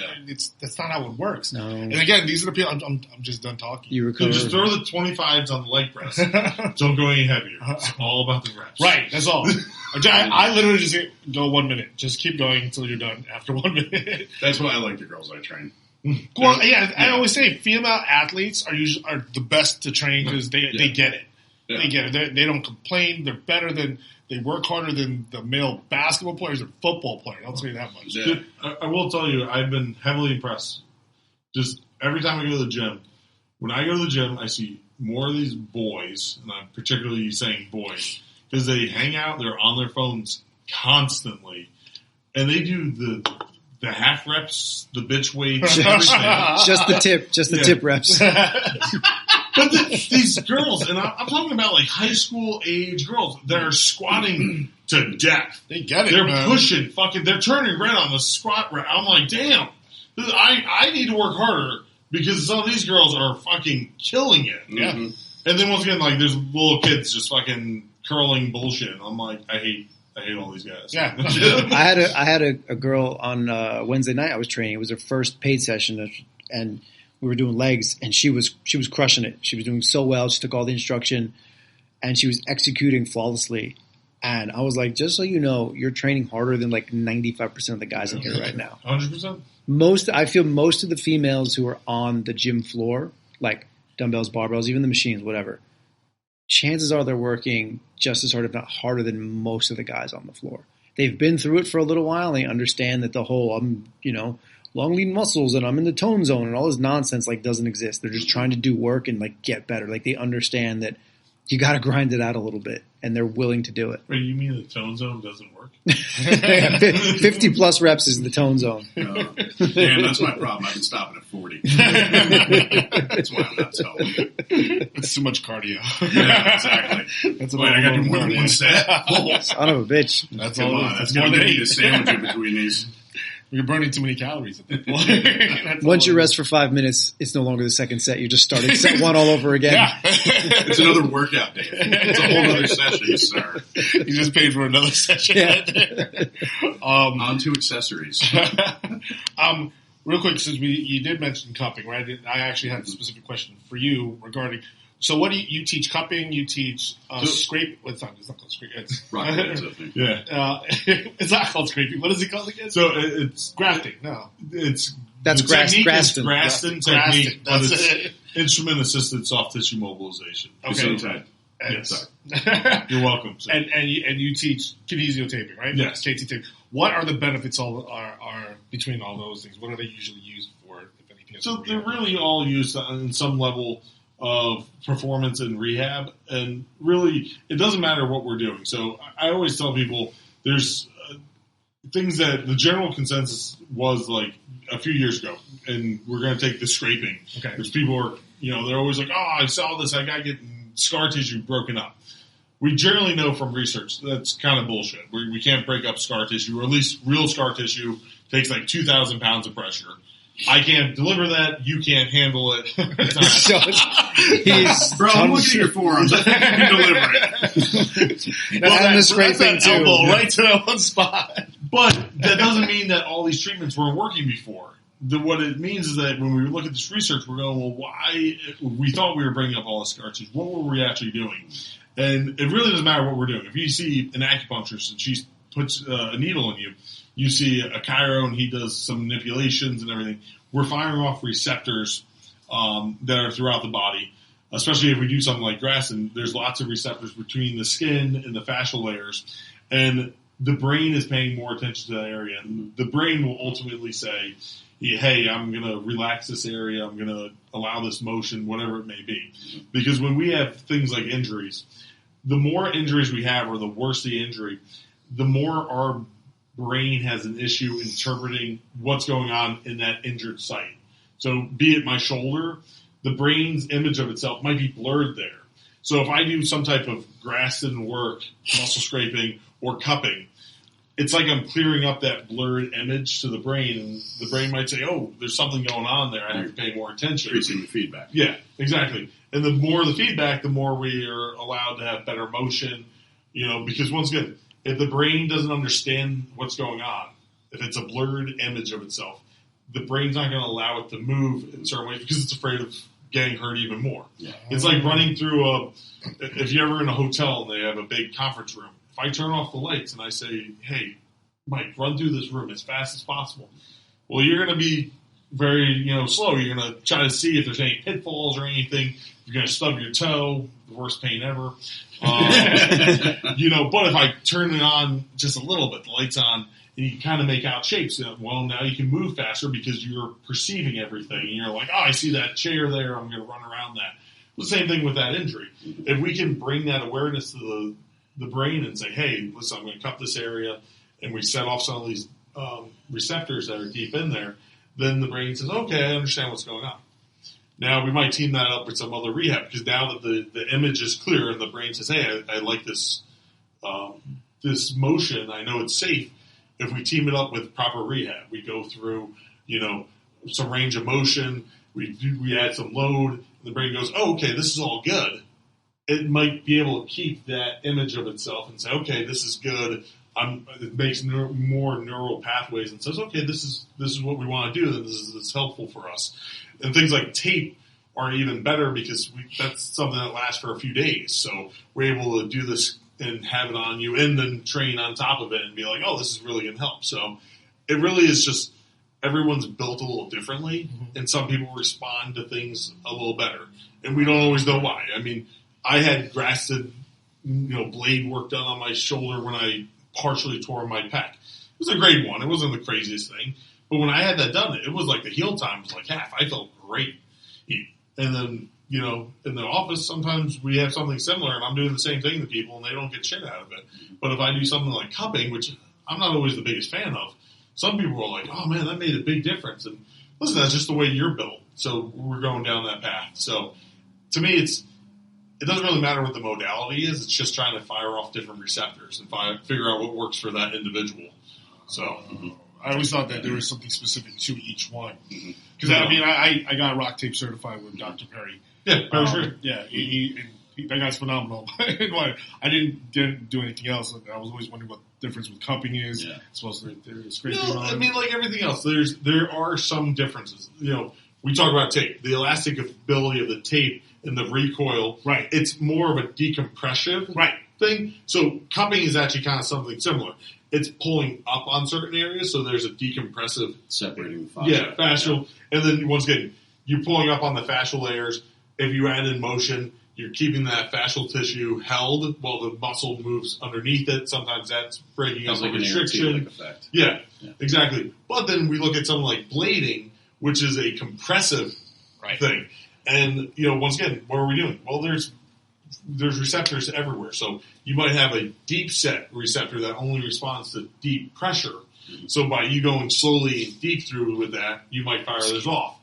that's not how it works. No. And again, these are the people. I'm just done talking. You recover. So just throw the 25s on the leg press. Don't go any heavier. It's all about the reps. Right. That's all. I literally just go 1 minute. Just keep going until you're done. After 1 minute. That's why I like the girls I train. Well, I always say female athletes are the best to train because they get it. Yeah. They get it. They don't complain. They're better than they work harder than the male basketball players or football players. I'll tell you that much. Yeah. I will tell you, I've been heavily impressed. Just every time I go to the gym, when I go to the gym, I see more of these boys, and I'm particularly saying boys, because they hang out. They're on their phones constantly, and they do the half reps, the bitch weights, everything. Just the tip reps. But these girls, and I'm talking about like high school age girls that are squatting to death. They get it. They're pushing, they're turning red on the squat rep. I'm like, damn, I need to work harder because some of these girls are fucking killing it. Yeah. And then once again, like there's little kids just fucking curling bullshit. I'm like, I hate I hate all these guys. Yeah. I had a girl on Wednesday night I was training. It was her first paid session, and we were doing legs, and she was crushing it. She was doing so well. She took all the instruction, and she was executing flawlessly. And I was like, just so you know, you're training harder than like 95% of the guys in here right now. 100%. I feel most of the females who are on the gym floor, like dumbbells, barbells, even the machines, whatever, chances are they're working just as hard, if not harder, than most of the guys on the floor. They've been through it for a little while, and they understand that the whole, long lean muscles and I'm in the tone zone and all this nonsense like doesn't exist. They're just trying to do work and like get better. Like they understand that you got to grind it out a little bit, and they're willing to do it. Wait, you mean the tone zone doesn't work? 50 plus reps is the tone zone. Damn, that's my problem. I've been stopping at 40. That's why I'm not telling. It's too much cardio. Yeah, exactly. That's Wait, I got to do more than one set? Oh, Son of a bitch. That's come on. That's going to need a sandwich in between these. You're burning too many calories at that point. Once you rest for 5 minutes, it's no longer the second set. You're just starting set one all over again. Yeah. It's another workout day. It's a whole other session, sir. You just paid for another session. Yeah. On to accessories. Real quick, since you did mention cupping, right? I actually had a specific question for you regarding. So, what do you teach? Cupping? You teach scrape? It's not called scraping. It's Rockland County. Yeah. It's not called scraping. What is it called again? So it's grafting. No, it's That's the technique is Graston. Graston Graston, technique, but that's it's it. instrument assisted soft tissue mobilization. Okay. Gesundheit. Yes. You're welcome. Sir. and you teach kinesio taping, right? Yes. KT taping. What are the benefits are between all those things? What are they usually used for, if anything? So they're really all used on some level of performance and rehab, and really it doesn't matter what we're doing. So I always tell people there's things that the general consensus was like a few years ago, and we're going to take the scraping. Okay. There's people who are, they're always like, oh, I saw this, I got to get scar tissue broken up. We generally know from research that's kind of bullshit. We can't break up scar tissue, or at least real scar tissue takes like 2,000 pounds of pressure. I can't deliver that. You can't handle it. Bro, I'm looking at your forearms. I think you can deliver it. That's too. elbow right to that one spot. But that doesn't mean that all these treatments weren't working before. What it means is that when we look at this research, we're going, well, why? We thought we were bringing up all the scar tissue. What were we actually doing? And it really doesn't matter what we're doing. If you see an acupuncturist and she puts a needle in you, you see a chiro and he does some manipulations and everything. We're firing off receptors that are throughout the body, especially if we do something like Graston. There's lots of receptors between the skin and the fascial layers, and the brain is paying more attention to that area. And the brain will ultimately say, hey, I'm going to relax this area. I'm going to allow this motion, whatever it may be. Because when we have things like injuries, the more injuries we have or the worse the injury, the more our brain has an issue interpreting what's going on in that injured site. So be it my shoulder, the brain's image of itself might be blurred there. So if I do some type of Graston work, muscle scraping, or cupping, it's like I'm clearing up that blurred image to the brain, and the brain might say, oh, there's something going on there. I have to pay more attention. Increasing the feedback. Yeah, exactly. And the more the feedback, the more we are allowed to have better motion, because once again, if the brain doesn't understand what's going on, if it's a blurred image of itself, the brain's not going to allow it to move in certain ways because it's afraid of getting hurt even more. Yeah. It's like running through if you're ever in a hotel and they have a big conference room, if I turn off the lights and I say, hey, Mike, run through this room as fast as possible, well, you're going to be very, slow. You're going to try to see if there's any pitfalls or anything. You're going to stub your toe, the worst pain ever. But if I turn it on just a little bit, the light's on, and you can kind of make out shapes, well, now you can move faster because you're perceiving everything. And you're like, oh, I see that chair there. I'm going to run around that. The same thing with that injury. If we can bring that awareness to the brain and say, hey, listen, I'm going to cup this area, and we set off some of these receptors that are deep in there, then the brain says, okay, I understand what's going on. Now, we might team that up with some other rehab, because now that the image is clear and the brain says, hey, I like this this motion, I know it's safe. If we team it up with proper rehab, we go through, some range of motion, we add some load, and the brain goes, oh, okay, this is all good. It might be able to keep that image of itself and say, okay, this is good. it makes more neural pathways and says, okay, this is what we want to do, and this is helpful for us. And things like tape are even better because that's something that lasts for a few days. So we're able to do this and have it on you and then train on top of it and be like, oh, this is really going to help. So it really is just everyone's built a little differently, and some people respond to things a little better. And we don't always know why. I mean, I had grafted, blade work done on my shoulder when I partially tore my pec. It was a grade 1. It wasn't the craziest thing. But when I had that done, it was like the heal time was like half. I felt great. And then, in the office, sometimes we have something similar, and I'm doing the same thing to people, and they don't get shit out of it. But if I do something like cupping, which I'm not always the biggest fan of, some people are like, oh, man, that made a big difference. And listen, that's just the way you're built. So we're going down that path. So to me, it doesn't really matter what the modality is. It's just trying to fire off different receptors and figure out what works for that individual. So I always thought that there was something specific to each one. Because, I got rock tape certified with Dr. Perry. Yeah, Perry's great. Yeah, that guy's phenomenal. I didn't do anything else. I was always wondering what the difference with cupping is. Yeah. There's great like everything else, there are some differences. We talk about tape. The elastic ability of the tape and the recoil, right? It's more of a decompressive thing. So cupping is actually kind of something similar. It's pulling up on certain areas, so there's a decompressive separating the fascia. Yeah, fascial. Yeah. And then once again, you're pulling up on the fascial layers. If you add in motion, you're keeping that fascial tissue held while the muscle moves underneath it. Sometimes that's breaking up the restriction. Effect. Yeah, exactly. But then we look at something like blading, which is a compressive thing. And, once again, what are we doing? Well, there's receptors everywhere. So you might have a deep set receptor that only responds to deep pressure. So by you going slowly and deep through with that, you might fire those off.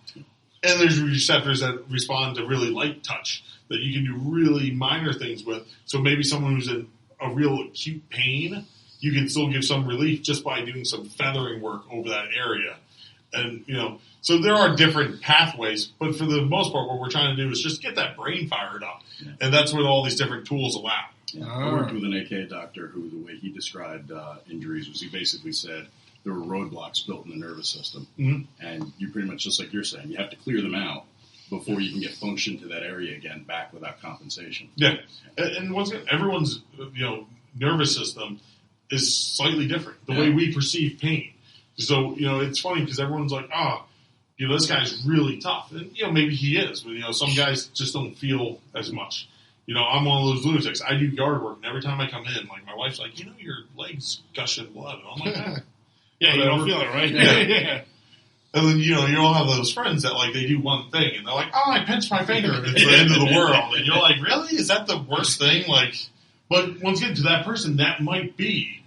And there's receptors that respond to really light touch that you can do really minor things with. So maybe someone who's in a real acute pain, you can still give some relief just by doing some feathering work over that area. And, so there are different pathways, but for the most part, what we're trying to do is just get that brain fired up. Yeah. And that's what all these different tools allow. Yeah. I worked with an AK doctor who, the way he described injuries was he basically said there were roadblocks built in the nervous system. And you pretty much, just like you're saying, you have to clear them out before you can get function to that area again back without compensation. Yeah. And once again, everyone's, nervous system is slightly different. The way we perceive pain. So, it's funny because everyone's like, this guy's really tough. And, maybe he is. But, some guys just don't feel as much. I'm one of those lunatics. I do yard work, and every time I come in, like, my wife's like, your leg's gushing blood. And I'm like, yeah, you don't feel it, right? Yeah. And then, you all have those friends that, like, they do one thing, and they're like, I pinched my finger, and it's the end of the world. And you're like, really? Is that the worst thing? Like, but once again, to that person, that might be.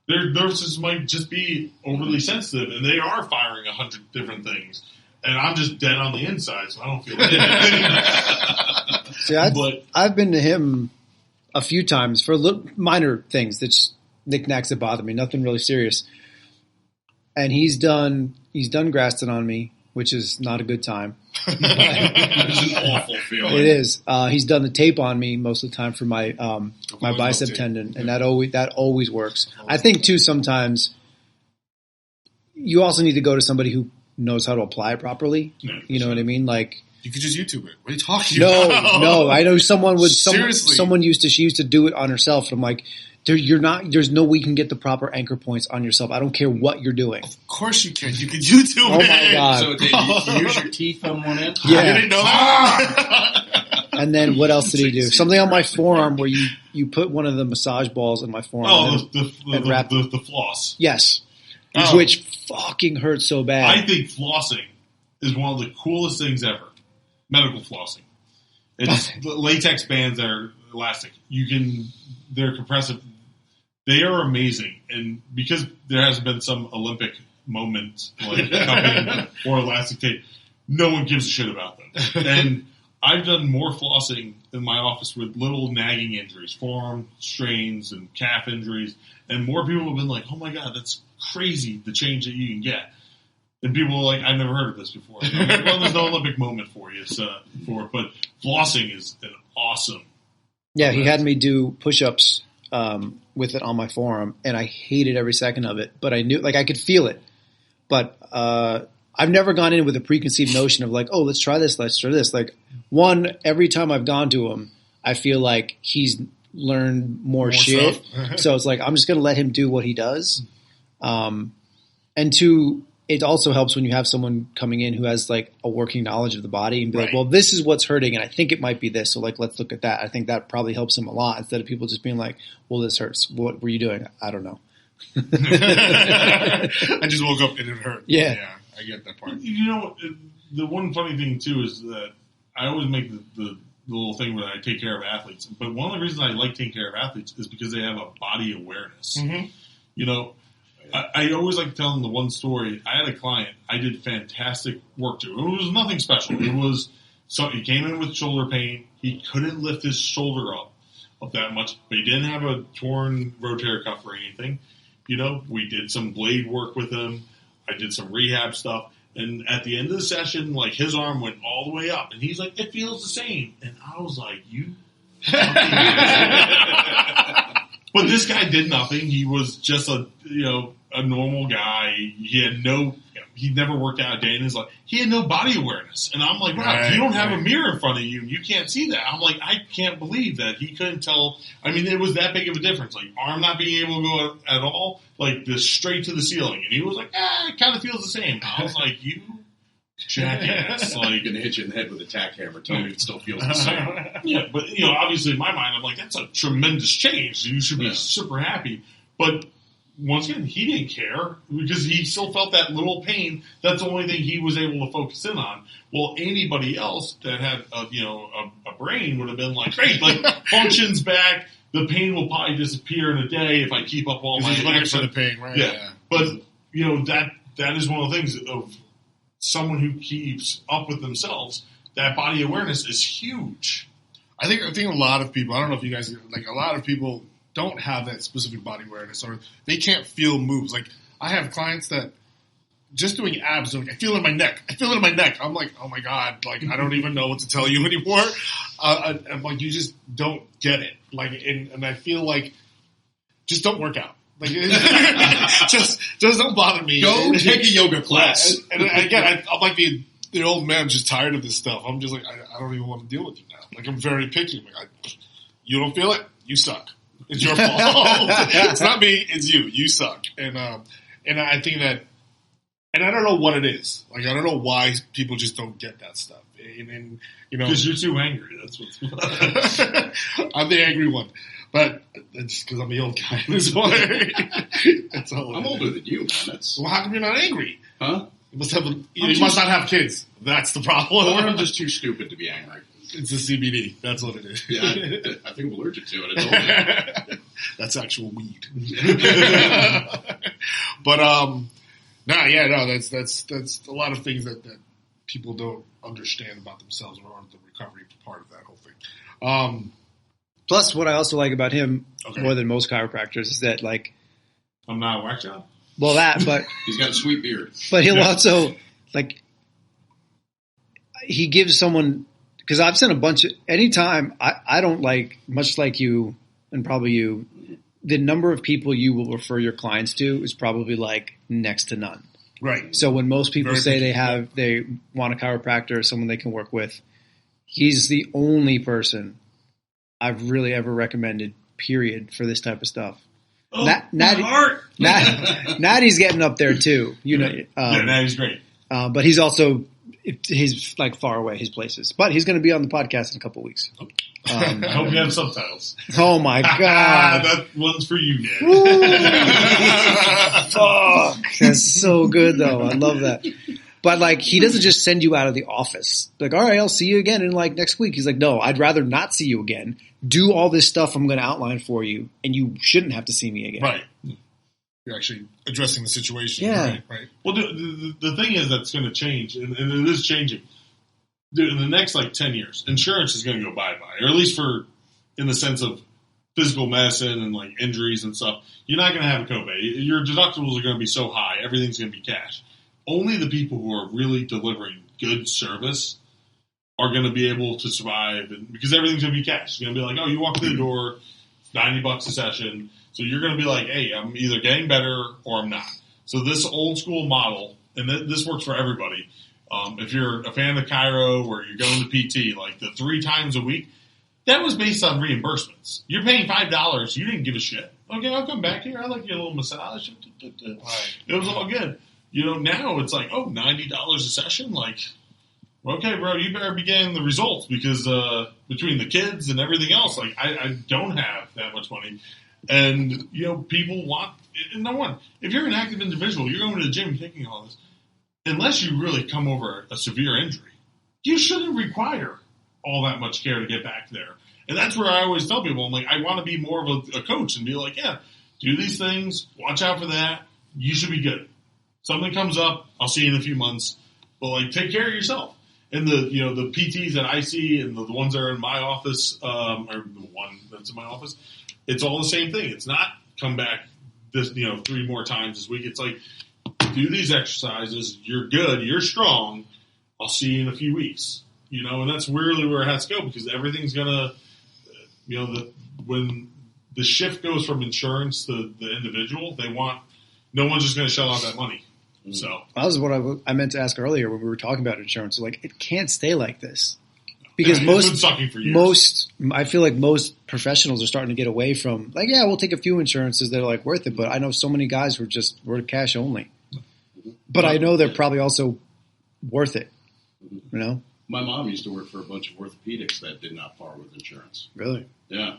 Their nerves might just be overly sensitive, and they are firing 100 different things. And I'm just dead on the inside, so I don't feel anything. See, I've been to him a few times for minor things, that's knickknacks that bother me, nothing really serious. And he's done Graston on me, which is not a good time. It's an awful feeling. It is. He's done the tape on me most of the time for my my bicep tendon, and that always works. I think too sometimes you also need to go to somebody who knows how to apply it properly. Yeah, you know what I mean? Like, you could just YouTube it. What are you talking about? No. I know someone would. Seriously. She used to do it on herself, and I'm like, there's no way you can get the proper anchor points on yourself. I don't care what you're doing. Of course you can. You can YouTube it. Oh my God. So did you use your teeth on one end? Yeah. I didn't know that. And then what else did he do? Something on my forearm where you put one of the massage balls in my forearm. The floss. Yes. Which fucking hurts so bad. I think flossing is one of the coolest things ever. Medical flossing. It's the latex bands that are elastic. They're compressive. They are amazing. And because there hasn't been some Olympic moment like cupping or elastic tape, no one gives a shit about them. And I've done more flossing in my office with little nagging injuries, forearm strains and calf injuries. And more people have been like, oh my God, that's crazy, the change that you can get. And people are like, I've never heard of this before. I'm like, well, there's no Olympic moment for you for it, but flossing is an awesome. Yeah, he had me do push-ups with it on my forearm, and I hated every second of it. But I knew, like, I could feel it. But I've never gone in with a preconceived notion of like, oh, let's try this, let's try this. Like, one, every time I've gone to him, I feel like he's learned more shit. So it's like, I'm just going to let him do what he does. And two, it also helps when you have someone coming in who has like a working knowledge of the body and be like, well, this is what's hurting and I think it might be this. So like, let's look at that. I think that probably helps him a lot instead of people just being like, well, this hurts. What were you doing? I don't know. I just woke up and it hurt. Yeah. I get that part. You know, the one funny thing too is that I always make the little thing when I take care of athletes. But one of the reasons I like taking care of athletes is because they have a body awareness. Mm-hmm. You know, I always like telling the one story. I had a client I did fantastic work to. It was nothing special. It was he came in with shoulder pain. He couldn't lift his shoulder up that much, but he didn't have a torn rotator cuff or anything. You know, we did some blade work with him. I did some rehab stuff. And at the end of the session, like, his arm went all the way up. And he's like, it feels the same. And I was like, you But this guy did nothing. He was just a normal guy. He never worked out a day in his life. He had no body awareness. And I'm like, wow, if you don't have a mirror in front of you, you can't see that. I'm like, I can't believe that he couldn't tell. I mean, it was that big of a difference. Like, arm not being able to go at all, like, this straight to the ceiling. And he was like, it kind of feels the same. I was like, you jackass. Like, you're going to hit you in the head with a tack hammer. Tell me it still feels the same. Yeah, but, obviously in my mind, I'm like, that's a tremendous change. You should be super happy. But once again, he didn't care because he still felt that little pain. That's the only thing he was able to focus in on. Well, anybody else that had a brain would have been like, great, like, functions back. The pain will probably disappear in a day if I keep up all my looking for the pain, right? Yeah. But that is one of the things of someone who keeps up with themselves. That body awareness is huge. I think a lot of people, I don't know if you guys, like, a lot of people don't have that specific body awareness, or they can't feel moves. Like, I have clients that just doing abs, like, I feel it in my neck. I'm like, oh my God, like, I don't even know what to tell you anymore. I'm like, you just don't get it. Like, and I feel like, just don't work out. Like, just don't bother me. Go take a yoga class. And again, I'm like the old man, just tired of this stuff. I'm just like, I don't even want to deal with you now. Like, I'm very picky. Like, you don't feel it, you suck. It's your fault. It's not me. It's you. You suck. And I think that, and I don't know what it is. Like, I don't know why people just don't get that stuff. And because you're too angry. That's what's. I'm the angry one, but it's because I'm the old guy in this way. That's all. I'm older than you, man. Well, how come you're not angry? Huh? You must not have kids. That's the problem. Or I'm just too stupid to be angry. It's the CBD. That's what it is. Yeah, I think I'm allergic to it. I told you. That's actual weed. But that's a lot of things that people don't understand about themselves or aren't the recovery part of that whole thing. Plus, what I also like about him more than most chiropractors is that, like, I'm not a whack job. Well, that, but he's got a sweet beard. But he'll also, like, he gives someone. Because I've seen a bunch of, anytime, I don't like, much like you and probably you, the number of people you will refer your clients to is probably like next to none. Right. So when most people say they want a chiropractor or someone they can work with, he's the only person I've really ever recommended, period, for this type of stuff. Oh, Natty's getting up there too. Natty's great. But he's also, he's like far away, his places. But he's going to be on the podcast in a couple of weeks. I hope you have subtitles. Oh my God. That one's for you, man. Fuck. That's so good though. I love that. But like, he doesn't just send you out of the office. Like, all right, I'll see you again in like next week. He's like, no, I'd rather not see you again. Do all this stuff I'm going to outline for you, and you shouldn't have to see me again. Right. You're actually addressing the situation. Yeah. Right. Well, the thing is that's going to change, and it is changing. Dude, in the next, 10 years, insurance is going to go bye-bye, or at least in the sense of physical medicine and, injuries and stuff. You're not going to have a copay. Your deductibles are going to be so high, everything's going to be cash. Only the people who are really delivering good service are going to be able to survive, because everything's going to be cash. It's going to be like, oh, you walk through the door, $90 a session. So you're going to be like, hey, I'm either getting better or I'm not. So this old school model, and this works for everybody. If you're a fan of chiro or you're going to PT, like the 3 times a week, that was based on reimbursements. You're paying $5. You didn't give a shit. Okay, I'll come back here. I like your little massage. Right. It was all good. Now it's like, $90 a session? Like, okay, bro, you better be getting the results because between the kids and everything else, like, I don't have that much money. And, people want, no one, if you're an active individual, you're going to the gym taking all this, unless you really come over a severe injury, you shouldn't require all that much care to get back there. And that's where I always tell people, I'm like, I want to be more of a coach and be like, yeah, do these things, watch out for that, you should be good. Something comes up, I'll see you in a few months, but like, take care of yourself. And the PTs that I see and the ones that are in my office, or the one that's in my office, it's all the same thing. It's not come back this, 3 more times this week. It's like, do these exercises, you're good, you're strong, I'll see you in a few weeks. And that's really where it has to go because everything's gonna, when the shift goes from insurance to the individual, no one's just gonna shell out that money. So that was what I meant to ask earlier when we were talking about insurance. Like, it can't stay like this because it's been sucking for years. I feel like most professionals are starting to get away from like, yeah, we'll take a few insurances that are like worth it. But I know so many guys who were cash only. But I know they're probably also worth it. My mom used to work for a bunch of orthopedics that did not par with insurance. Really? Yeah.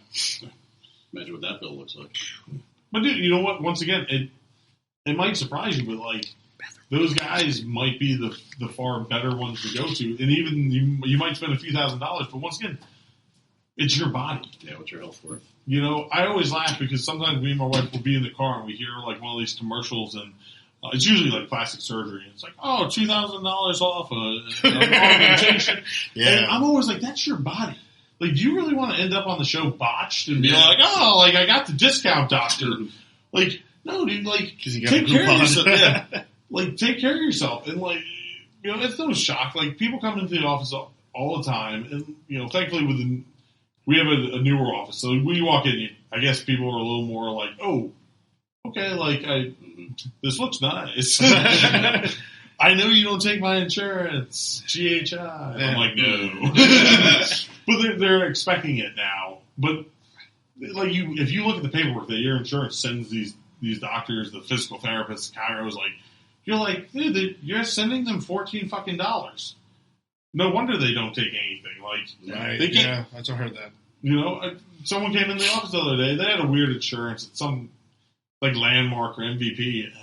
Imagine what that bill looks like. But dude, you know what? Once again, it might surprise you, but like those guys might be the far better ones to go to, and even you might spend a few $1,000s. But once again, it's your body. Yeah, what's your health worth? I always laugh because sometimes me and my wife will be in the car and we hear like one of these commercials and. It's usually like plastic surgery. It's like, $2,000 off an augmentation. Yeah. And I'm always like, that's your body. Like, do you really want to end up on the show botched and be like, I got the discount doctor? Like, no, dude, like, take care of yourself. Yeah. Like, take care of yourself. And like, it's no shock. Like, people come into the office all the time. And, thankfully we have a newer office. So when you walk in, I guess people are a little more like, okay, like, this looks nice. I know you don't take my insurance, GHI. I'm like, no. But they're expecting it now. But like if you look at the paperwork that your insurance sends these doctors, the physical therapists, chiros, like, you're like, dude, you're sending them $14 fucking dollars. No wonder they don't take anything. Like, right, yeah, I heard that. Someone came in the office the other day. They had a weird insurance. It's some like Landmark or MVP. And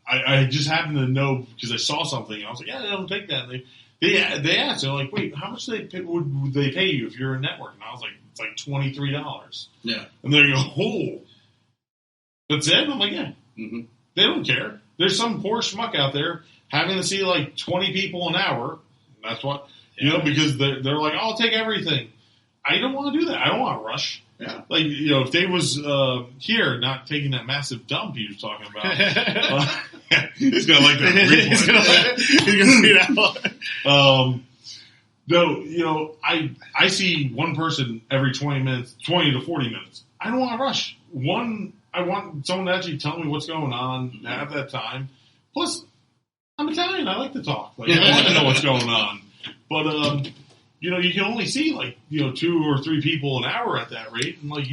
I just happened to know because I saw something. And I was like, yeah, they don't take that. And they asked. They're like, wait, how much would they pay you if you're a network? And I was like, it's like $23. Yeah. And they go, that's it? I'm like, yeah. Mm-hmm. They don't care. There's some poor schmuck out there having to see like 20 people an hour. That's what, because they're like, I'll take everything. I don't want to do that. I don't want to rush. Yeah. Like, if they was here not taking that massive dump he was talking about. He's going to like that. He's going to see that. No, I see one person every 20 to 40 minutes. I don't want to rush. I want someone to actually tell me what's going on at that time. Plus, I'm Italian. I like to talk. Like, I want to know what's going on. But, you can only see like 2 or 3 people an hour at that rate, and like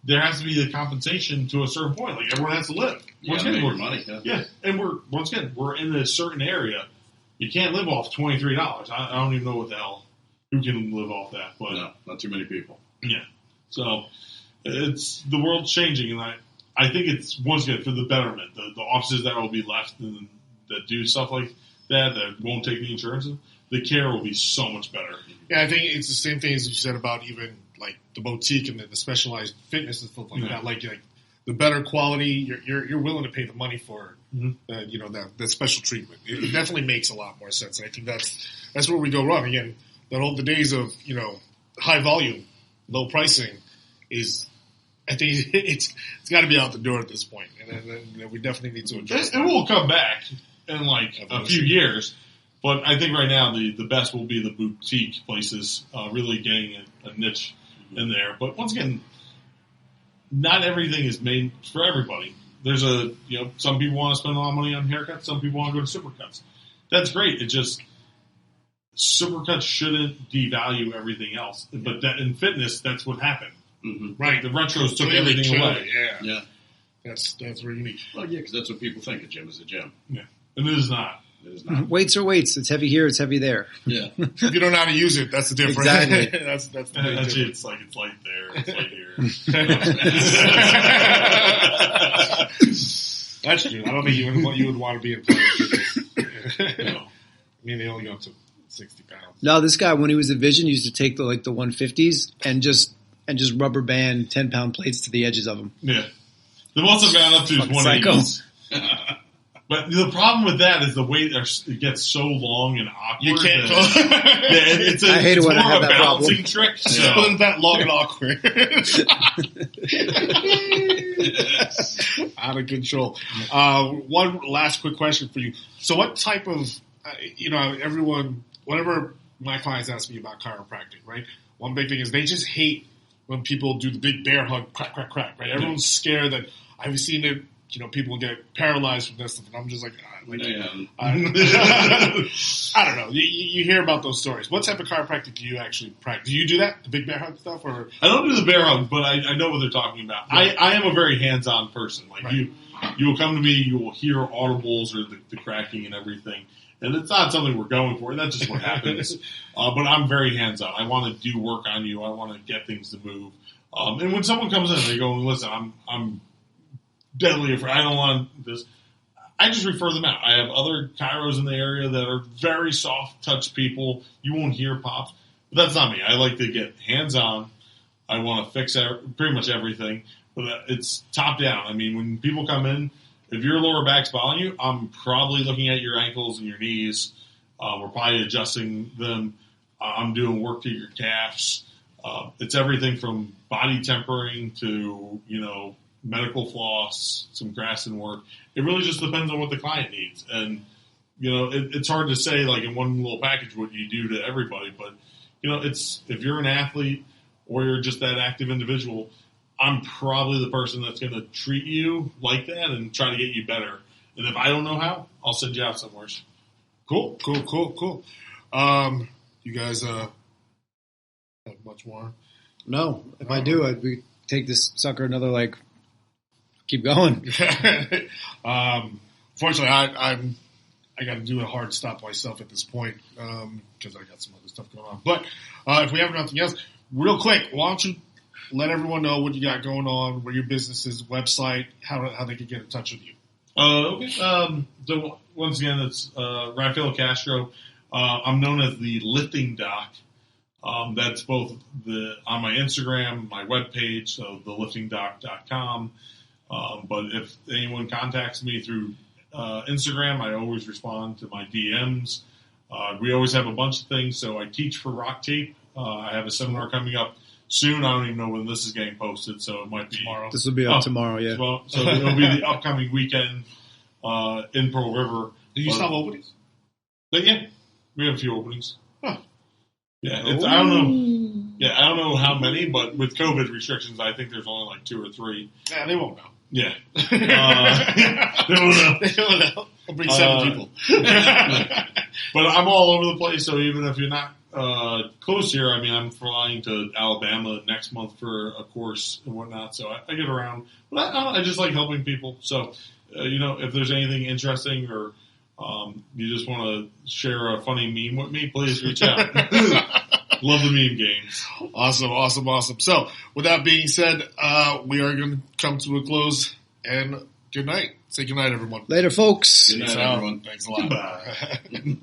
there has to be the compensation to a certain point. Like everyone has to live. Once again, more money. Yeah, and we're in a certain area. You can't live off $23. I don't even know what the hell who can live off that, but no, not too many people. Yeah, so it's the world's changing, and I think it's once again for the betterment. The offices that will be left and that do stuff like that won't take the insurance. The care will be so much better. Yeah, I think it's the same thing as you said about even like the boutique and the specialized fitness and stuff like that. Like the better quality, you're willing to pay the money for, that special treatment. It definitely makes a lot more sense. And I think that's where we go wrong. Again, the days of high volume, low pricing is. I think it's got to be out the door at this point, and we definitely need to address. It will come back in like a few years. But I think right now the best will be the boutique places really getting a niche in there. But once again, not everything is made for everybody. There's some people want to spend a lot of money on haircuts. Some people want to go to Supercuts. That's great. It just, Supercuts shouldn't devalue everything else. But that in fitness, that's what happened. Mm-hmm. Right. The retros took everything away. Yeah. That's where you need. Well, yeah, because that's what people think a gym is a gym. Yeah. And it is not. It is not. Weights are weights. It's heavy here. It's heavy there. Yeah. If you don't know how to use it, that's the difference. Exactly. that's the big That's difference. it's light there. It's light here. That's true. I don't think you would want to be in Planet Fitness. No. I mean, they only go up to 60 pounds. No, this guy, when he was at Vision, used to take the 150s and just rubber band 10-pound plates to the edges of them. Yeah. The most I've gone up to is Fucking 180s. But the problem with that is the weight it gets so long and awkward. You can't. It's I hate it when I more have of a that problem. balancing trick. So. Isn't that long and awkward? Out of control. One last quick question for you. So what type of, everyone, whenever my clients ask me about chiropractic, right? One big thing is they just hate when people do the big bear hug, crack, crack, crack, right? Everyone's scared that I've seen it, people get paralyzed from this stuff. And I'm just like, I don't know. You hear about those stories. What type of chiropractic do you actually practice? Do you do that? The big bear hug stuff? Or I don't do the bear hug, but I know what they're talking about. Right. I am a very hands-on person. Like you will come to me, you will hear audibles or the cracking and everything. And it's not something we're going for. That's just what happens. But I'm very hands-on. I want to do work on you. I want to get things to move. And when someone comes in, they go, listen, I'm deadly afraid. I don't want this. I just refer them out. I have other chiros in the area that are very soft touch people. You won't hear pops. But that's not me. I like to get hands-on. I want to fix pretty much everything. But it's top down. I mean, when people come in, if your lower back's bothering you, I'm probably looking at your ankles and your knees. We're probably adjusting them. I'm doing work to your calves. It's everything from body tempering to, medical floss, some Graston work. It really just depends on what the client needs. And, it's hard to say, like, in one little package what you do to everybody. But, it's if you're an athlete or you're just that active individual, I'm probably the person that's going to treat you like that and try to get you better. And if I don't know how, I'll send you out somewhere. Cool. You guys have much more? No. If I do, I'd take this sucker another, keep going. Fortunately, I got to do a hard stop myself at this point because I got some other stuff going on. But if we have nothing else, real quick, why don't you let everyone know what you got going on, where your business is, website, how they can get in touch with you. Okay. So once again, it's Raphael Castro. I'm known as the Lifting Doc. That's both on my Instagram, my webpage, so theliftingdoc.com. But if anyone contacts me through Instagram, I always respond to my DMs. We always have a bunch of things. So I teach for Rock Tape. I have a seminar coming up soon. I don't even know when this is getting posted, so it might be tomorrow. This will be up tomorrow, yeah. Well, so it'll be the upcoming weekend in Pearl River. Do you still have openings? But yeah, we have a few openings. Huh. Yeah, I don't know. Yeah, I don't know how many, but with COVID restrictions, I think there's only 2 or 3. Yeah, they won't know. Yeah. They won't know. I'll bring 7 people. But I'm all over the place, so even if you're not close here, I mean, I'm flying to Alabama next month for a course and whatnot, so I get around. But I just like helping people. So, if there's anything interesting or you just want to share a funny meme with me, please reach out. Love the meme games. Awesome. So, with that being said, we are going to come to a close, and good night. Say good night, everyone. Later, folks. Good night, everyone. Thanks a lot. Goodbye.